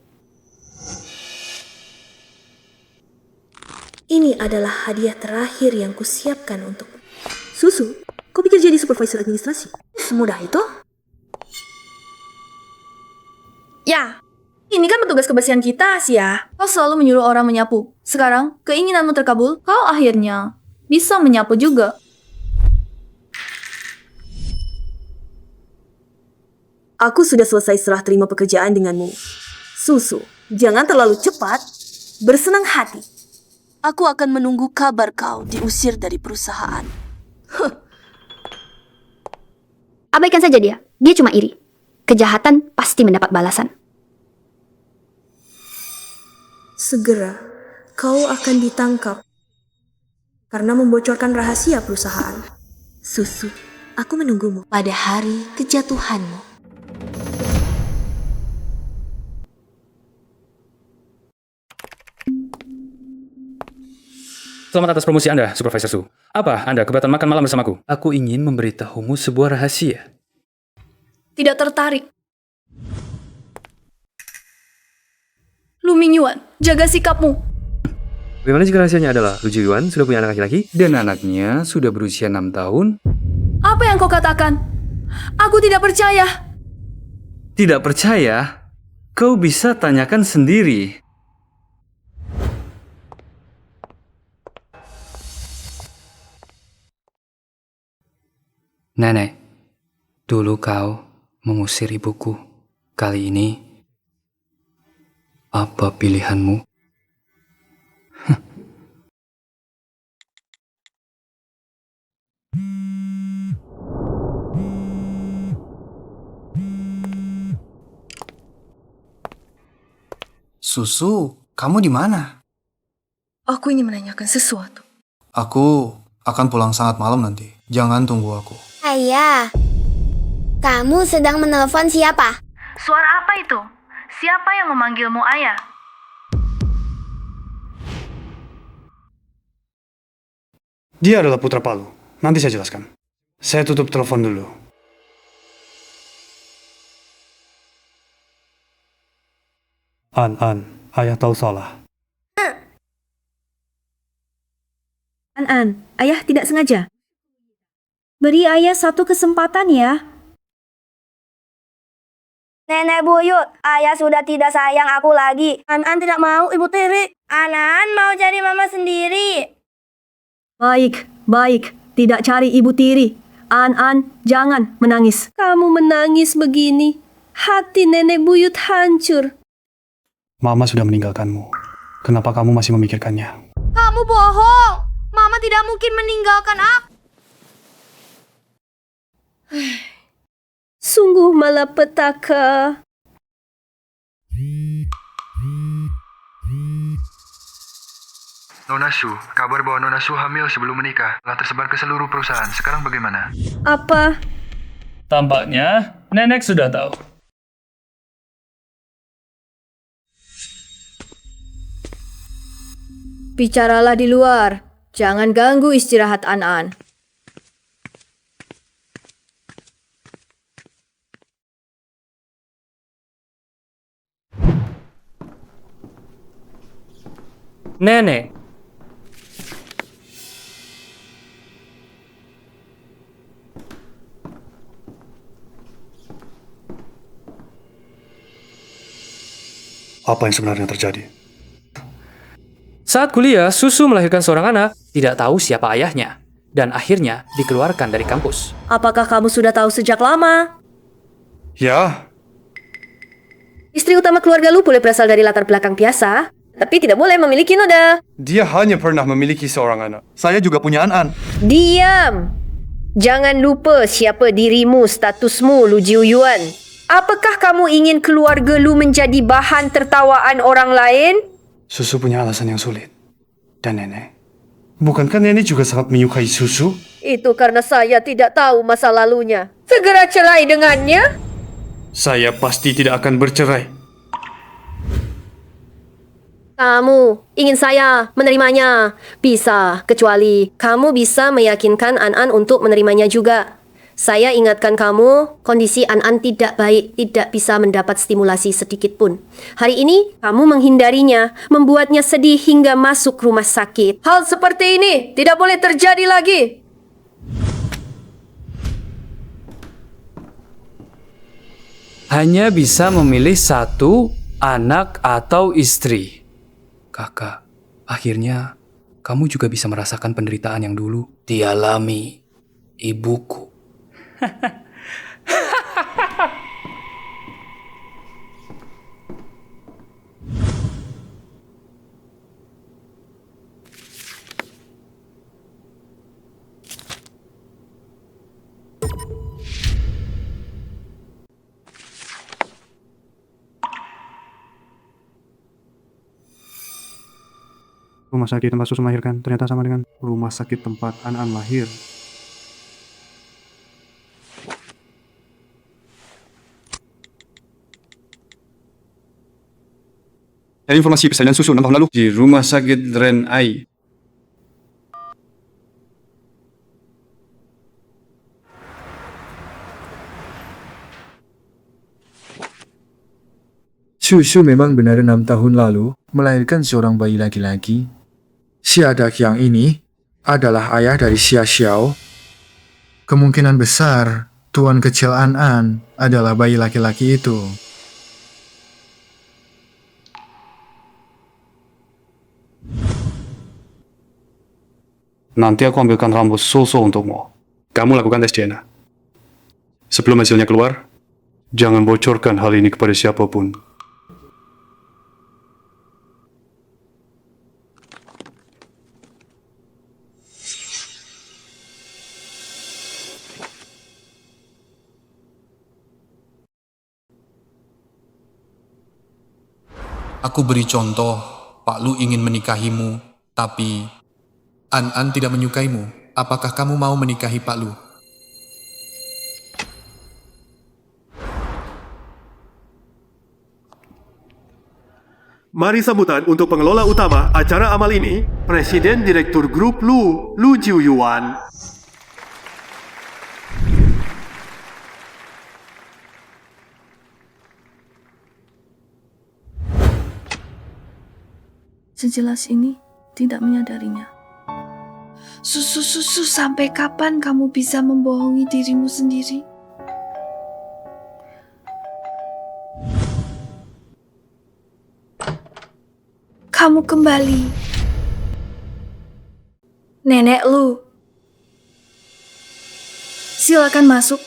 Ini adalah hadiah terakhir yang kusiapkan untukmu. Susu, kau pikir jadi supervisor administrasi? Semudah itu? Ya, ini kan petugas kebersihan kita, Xia. Kau selalu menyuruh orang menyapu. Sekarang, keinginanmu terkabul, kau akhirnya bisa menyapu juga. Aku sudah selesai serah terima pekerjaan denganmu. Susu, jangan terlalu cepat. Bersenang hati. Aku akan menunggu kabar kau diusir dari perusahaan. Abaikan saja dia. Dia cuma iri. Kejahatan pasti mendapat balasan. Segera, kau akan ditangkap karena membocorkan rahasia perusahaan. Susu, aku menunggumu pada hari kejatuhanmu. Selamat atas promosi Anda, Supervisor Su. Apa Anda keberatan makan malam bersamaku? Aku ingin memberitahumu sebuah rahasia. Tidak tertarik. Lu Mingyuan, jaga sikapmu. Bagaimana jika rahasianya adalah Lu Jiuan sudah punya anak laki-laki dan anaknya sudah berusia 6 tahun? Apa yang kau katakan? Aku tidak percaya. Tidak percaya? Kau bisa tanyakan sendiri. Nenek, dulu kau mengusir ibuku. Kali ini, apa pilihanmu? Susu, kamu di mana? Aku ingin menanyakan sesuatu. Aku akan pulang sangat malam nanti. Jangan tunggu aku. Ayah, kamu sedang menelpon siapa? Suara apa itu? Siapa yang memanggilmu ayah? Dia adalah putra Palu. Nanti saya jelaskan. Saya tutup telepon dulu. An, ayah tahu salah. An, ayah tidak sengaja. Beri ayah satu kesempatan ya. Nenek buyut, ayah sudah tidak sayang aku lagi. An tidak mau ibu tiri. An mau cari mama sendiri. Baik. Tidak cari ibu tiri. An, jangan menangis. Kamu menangis begini. Hati nenek buyut hancur. Mama sudah meninggalkanmu. Kenapa kamu masih memikirkannya? Kamu bohong. Mama tidak mungkin meninggalkan aku. Sungguh malapetaka. Nona Su, kabar bahwa Nona Su hamil sebelum menikah telah tersebar ke seluruh perusahaan. Sekarang bagaimana? Apa? Tampaknya nenek sudah tahu. Bicaralah di luar. Jangan ganggu istirahat An. Nenek. Apa yang sebenarnya terjadi? Saat kuliah, Susu melahirkan seorang anak, tidak tahu siapa ayahnya, dan akhirnya dikeluarkan dari kampus. Apakah kamu sudah tahu sejak lama? Ya. Istri utama keluarga lu boleh berasal dari latar belakang biasa, tapi tidak boleh memiliki noda. Dia hanya pernah memiliki seorang anak. Saya juga punya An. Diam! Jangan lupa siapa dirimu, statusmu, Lu Jiuan. Apakah kamu ingin keluarga lu menjadi bahan tertawaan orang lain? Susu punya alasan yang sulit. Dan nenek. Bukankah nenek juga sangat menyukai Susu? Itu karena saya tidak tahu masa lalunya. Segera cerai dengannya? Saya pasti tidak akan bercerai. Kamu ingin saya menerimanya? Bisa, kecuali kamu bisa meyakinkan An untuk menerimanya juga. Saya ingatkan kamu, kondisi An tidak baik, tidak bisa mendapat stimulasi sedikit pun. Hari ini, kamu menghindarinya, membuatnya sedih hingga masuk rumah sakit. Hal seperti ini tidak boleh terjadi lagi. Hanya bisa memilih satu anak atau istri. Kakak, akhirnya kamu juga bisa merasakan penderitaan yang dulu dialami ibuku. Rumah sakit tempat Susu melahirkan ternyata sama dengan Rumah sakit tempat An-An lahir. Dari informasi persalinan susu 6 tahun lalu Di rumah sakit Ren Ai. Susu memang benar 6 tahun lalu melahirkan seorang bayi laki-laki. Siadak yang ini adalah ayah dari Xia Xiao. Kemungkinan besar tuan kecil An-An adalah bayi laki-laki itu. Nanti aku ambilkan rambut Susu untukmu. Kamu lakukan tes DNA. Sebelum hasilnya keluar, jangan bocorkan hal ini kepada siapapun. Aku beri contoh, Pak Lu ingin menikahimu, tapi An-An tidak menyukaimu. Apakah kamu mau menikahi Pak Lu? Mari sambutan untuk pengelola utama acara amal ini, Presiden Direktur Grup Lu Jiuyuan. Sejelas ini tidak menyadarinya. Susu, sampai kapan kamu bisa membohongi dirimu sendiri? Kamu kembali. Nenek Lu. Silakan masuk.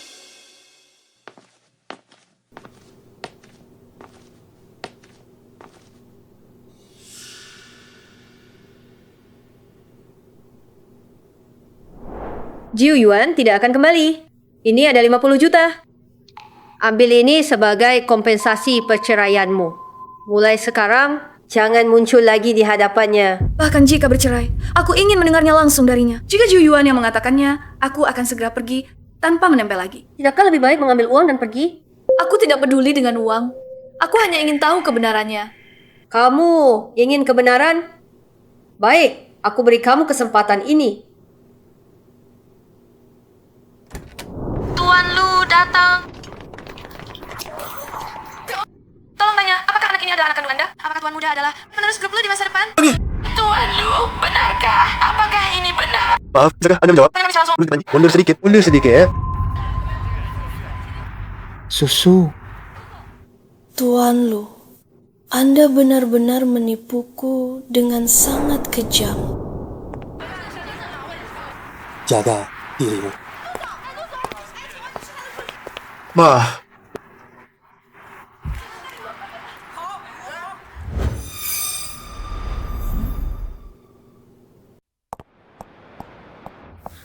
Jiu Yuan tidak akan kembali. Ini ada 50 juta. Ambil ini sebagai kompensasi perceraianmu. Mulai sekarang, jangan muncul lagi di hadapannya. Bahkan jika bercerai, aku ingin mendengarnya langsung darinya. Jika Jiu Yuan yang mengatakannya, aku akan segera pergi tanpa menempel lagi. Tidakkah lebih baik mengambil uang dan pergi? Aku tidak peduli dengan uang. Aku hanya ingin tahu kebenarannya. Kamu ingin kebenaran? Baik, aku beri kamu kesempatan ini. Tuan Lu datang. Tolong tanya, apakah anak ini adalah anak kandung Anda? Apakah Tuan Muda adalah penerus grup Lu di masa depan? Tuan Lu, benarkah? Apakah ini benar? Maaf, bisakah Anda menjawab? Tanya bisa langsung. Mundur sedikit ya. Susu. Tuan Lu, Anda benar-benar menipuku dengan sangat kejam. Jaga dirimu. Ma,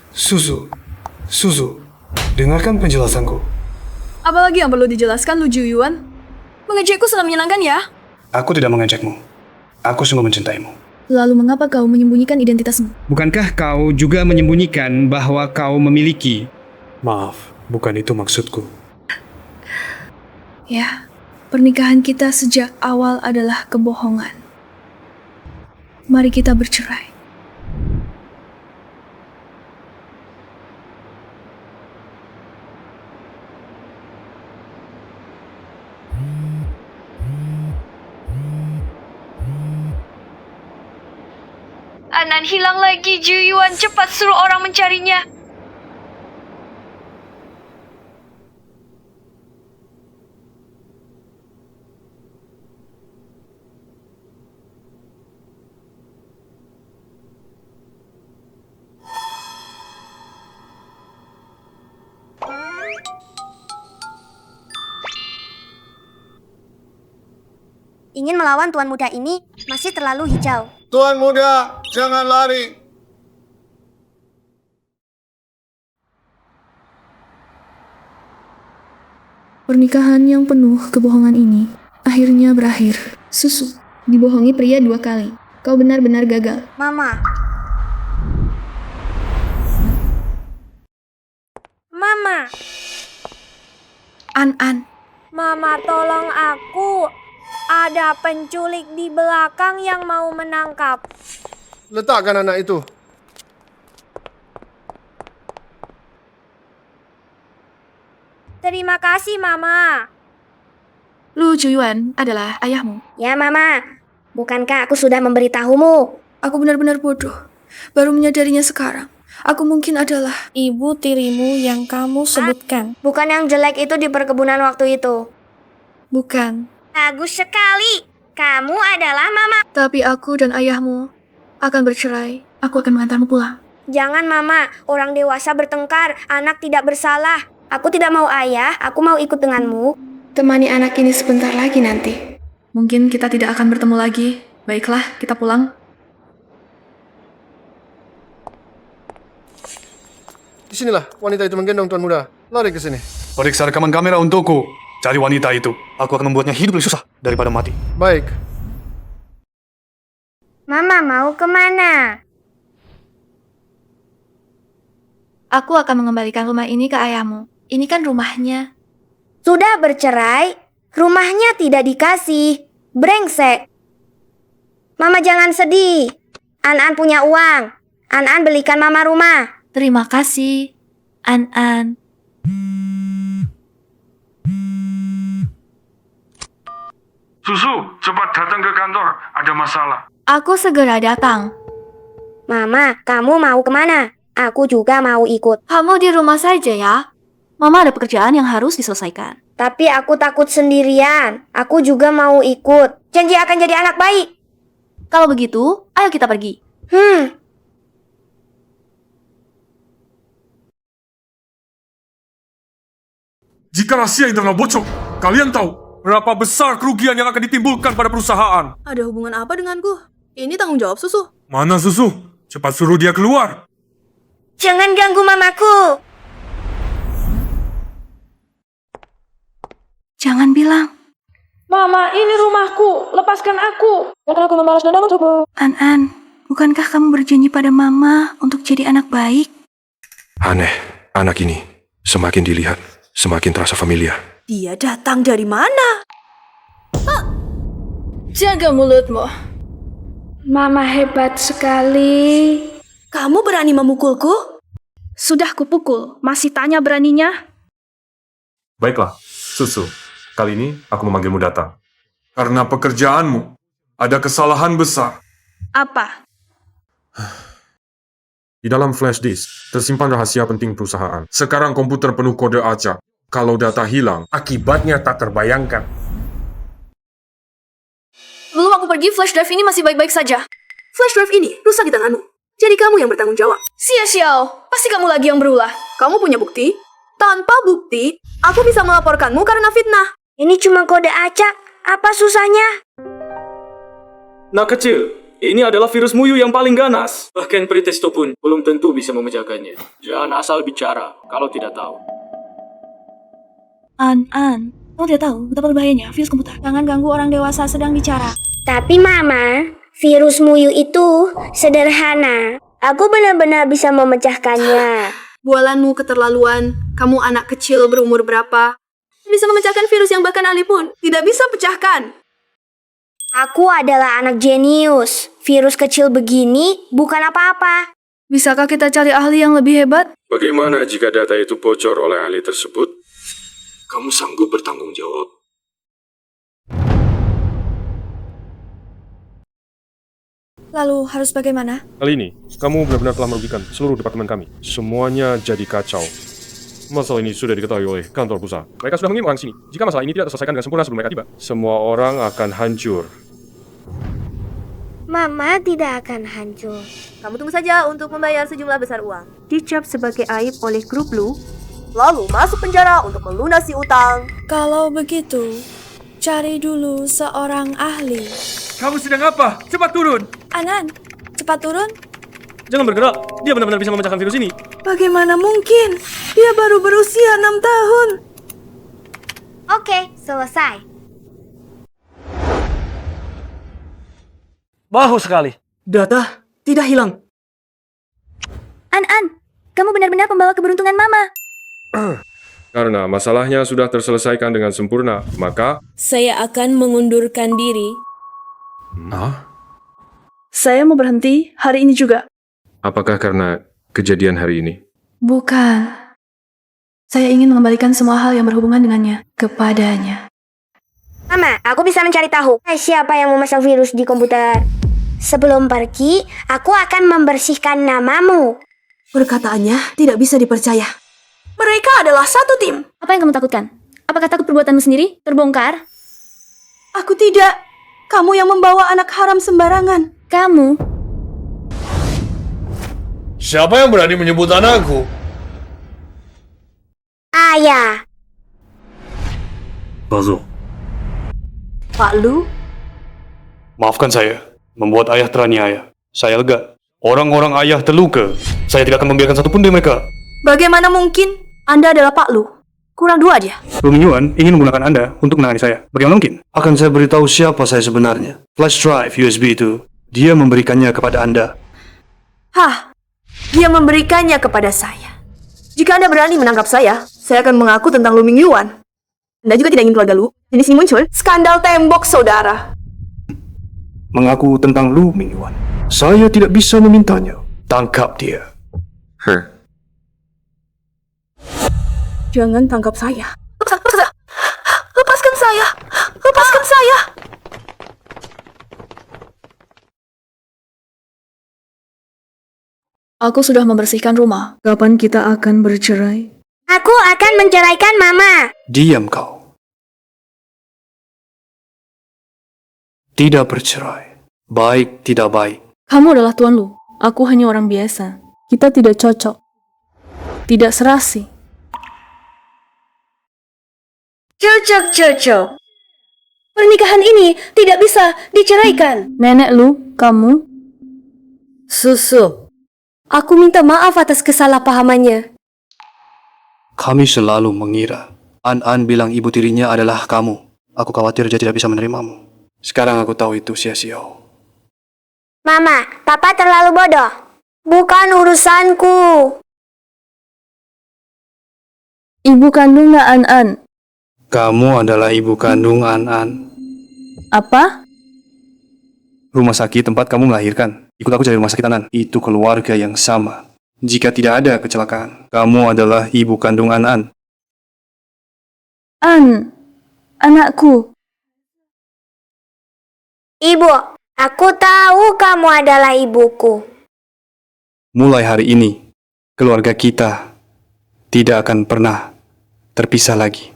Susu, dengarkan penjelasanku. Apalagi yang perlu dijelaskan, Lu Jiu Yuan? Mengejekku sangat menyenangkan ya? Aku tidak mengejekmu. Aku sungguh mencintaimu. Lalu mengapa kau menyembunyikan identitasmu? Bukankah kau juga menyembunyikan bahwa kau memiliki? Maaf, bukan itu maksudku. Ya, pernikahan kita sejak awal adalah kebohongan. Mari kita bercerai. An-An hilang lagi, Jiu Yuan. Cepat suruh orang mencarinya. Ingin melawan Tuan Muda ini masih terlalu hijau. Tuan Muda, jangan lari. Pernikahan yang penuh kebohongan ini akhirnya berakhir. Susu dibohongi pria 2 kali. Kau benar-benar gagal. Mama. Mama. An-an. Mama, tolong aku. Ada penculik di belakang yang mau menangkap. Letakkan anak itu. Terima kasih, Mama. Lu Juyuan adalah ayahmu. Ya, Mama. Bukankah aku sudah memberitahumu? Aku benar-benar bodoh. Baru menyadarinya sekarang. Aku mungkin adalah ibu tirimu yang kamu sebutkan. Bukan yang jelek itu di perkebunan waktu itu. Bukan. Bagus sekali. Kamu adalah Mama. Tapi aku dan ayahmu akan bercerai. Aku akan mengantarmu pulang. Jangan, Mama. Orang dewasa bertengkar. Anak tidak bersalah. Aku tidak mau ayah. Aku mau ikut denganmu. Temani anak ini sebentar lagi nanti. Mungkin kita tidak akan bertemu lagi. Baiklah, kita pulang. Disinilah wanita itu menggendong Tuan Muda. Lari ke sini. Periksa rekaman kamera untukku. Cari wanita itu. Aku akan membuatnya hidup lebih susah daripada mati. Baik. Mama mau kemana? Aku akan mengembalikan rumah ini ke ayahmu. Ini kan rumahnya. Sudah bercerai, rumahnya tidak dikasih. Brengsek. Mama jangan sedih. An-an punya uang. An-an belikan Mama rumah. Terima kasih, An-an. Susu, cepat datang ke kantor. Ada masalah. Aku segera datang. Mama, kamu mau kemana? Aku juga mau ikut. Kamu di rumah saja ya. Mama ada pekerjaan yang harus diselesaikan. Tapi aku takut sendirian. Aku juga mau ikut. Janji akan jadi anak baik. Kalau begitu, ayo kita pergi. Jika rahasia internal bocor, kalian tahu berapa besar kerugian yang akan ditimbulkan pada perusahaan. Ada hubungan apa denganku? Ini tanggung jawab Susu. Mana Susu? Cepat suruh dia keluar. Jangan ganggu mamaku. Jangan bilang. Mama, ini rumahku. Lepaskan aku. Jangan aku membalas dendam untukmu. An-an, bukankah kamu berjanji pada Mama untuk jadi anak baik? Aneh, anak ini semakin dilihat, semakin terasa familiar. Dia datang dari mana? Jaga mulutmu. Mama hebat sekali. Kamu berani memukulku? Sudah kupukul, masih tanya beraninya? Baiklah, Susu. Kali ini aku memanggilmu datang. Karena pekerjaanmu ada kesalahan besar. Apa? Di dalam flash disk tersimpan rahasia penting perusahaan. Sekarang komputer penuh kode acak. Kalau data hilang, akibatnya tak terbayangkan. Sebelum aku pergi, flash drive ini masih baik-baik saja. Flash drive ini rusak di tanganmu. Jadi kamu yang bertanggung jawab. Sia Xiao, pasti kamu lagi yang berulah. Kamu punya bukti? Tanpa bukti, aku bisa melaporkanmu karena fitnah. Ini cuma kode acak. Apa susahnya? Nak kecil, ini adalah virus muyu yang paling ganas. Bahkan Pritesto pun belum tentu bisa memecahkannya. Jangan asal bicara kalau tidak tahu. An-an, kamu tidak tahu betapa berbahayanya virus komputer. Jangan ganggu orang dewasa sedang bicara. Tapi Mama, virus muyu itu sederhana. Aku benar-benar bisa memecahkannya. Bualanmu keterlaluan. Kamu anak kecil berumur berapa? Bisa memecahkan virus yang bahkan ahli pun tidak bisa pecahkan. Aku adalah anak jenius. Virus kecil begini bukan apa-apa. Bisakah kita cari ahli yang lebih hebat? Bagaimana jika data itu bocor oleh ahli tersebut? Kamu sanggup bertanggung jawab? Lalu harus bagaimana? Kali ini, kamu benar-benar telah merugikan seluruh departemen kami. Semuanya jadi kacau. Masalah ini sudah diketahui oleh kantor pusat. Mereka sudah mengirim orang sini. Jika masalah ini tidak terselesaikan dengan sempurna sebelum mereka tiba, semua orang akan hancur. Mama tidak akan hancur. Kamu tunggu saja untuk membayar sejumlah besar uang. Dicap sebagai aib oleh grup Lu, lalu masuk penjara untuk melunasi utang. Kalau begitu, cari dulu seorang ahli. Kamu sedang apa? Cepat turun! An-an, cepat turun. Jangan bergerak, dia benar-benar bisa memecahkan virus ini. Bagaimana mungkin? Dia baru berusia 6 tahun. Oke, selesai. Bagus sekali. Data tidak hilang. An, kamu benar-benar pembawa keberuntungan Mama. Karena masalahnya sudah terselesaikan dengan sempurna, maka Saya akan mengundurkan diri. Saya mau berhenti hari ini juga. apakah karena kejadian hari ini? Bukan. Saya ingin mengembalikan semua hal yang berhubungan dengannya kepadanya. Mama, aku bisa mencari tahu siapa yang memasang virus di komputer. Sebelum pergi, aku akan membersihkan namamu. Perkataannya tidak bisa dipercaya. Mereka adalah satu tim. Apa yang kamu takutkan? Apakah takut perbuatanmu sendiri terbongkar? Aku tidak. Kamu yang membawa anak haram sembarangan. Kamu. Siapa yang berani menyebut anakku? Ayah. Bazo. Pak Lu, Maafkan saya, membuat ayah teraniaya. Saya lega. Orang-orang ayah terluka. Saya tidak akan membiarkan satupun dari mereka. bagaimana mungkin Anda adalah Pak Lu? Kurang dua aja. Lu Ming-Yuan ingin menggunakan Anda untuk menangani saya. Bagaimana mungkin? Akan saya beritahu siapa saya sebenarnya. Flash drive USB itu, dia memberikannya kepada Anda. Hah, dia memberikannya kepada saya. Jika Anda berani menangkap saya akan mengaku tentang Lu Ming-Yuan. Anda juga tidak ingin keluarga Lu ini sini muncul skandal tembok saudara. Mengaku tentang Lu Ming-Yuan. Saya tidak bisa memintanya. Tangkap dia. Jangan tangkap saya. Lepaskan saya. Lepaskan saya. Aku sudah membersihkan rumah. Kapan kita akan bercerai? Aku akan menceraikan Mama. Diam kau. Tidak bercerai. Baik tidak baik. Kamu adalah Tuan Lu. Aku hanya orang biasa. Kita tidak cocok. Tidak serasi. Cocok. Pernikahan ini tidak bisa diceraikan. Nenek Lu, kamu? Susu. Aku minta maaf atas kesalahpahamannya. Kami selalu mengira. An bilang ibu tirinya adalah kamu. Aku khawatir dia tidak bisa menerimamu. Sekarang aku tahu itu sia-sia. Mama, Papa terlalu bodoh. Bukan urusanku. Ibu kandungnya An. Kamu adalah ibu kandung An. Apa? Rumah sakit tempat kamu melahirkan. Ikut aku cari rumah sakit An. Itu keluarga yang sama. Jika tidak ada kecelakaan, kamu adalah ibu kandung An. Anakku. Ibu, aku tahu kamu adalah ibuku. Mulai hari ini, keluarga kita tidak akan pernah terpisah lagi.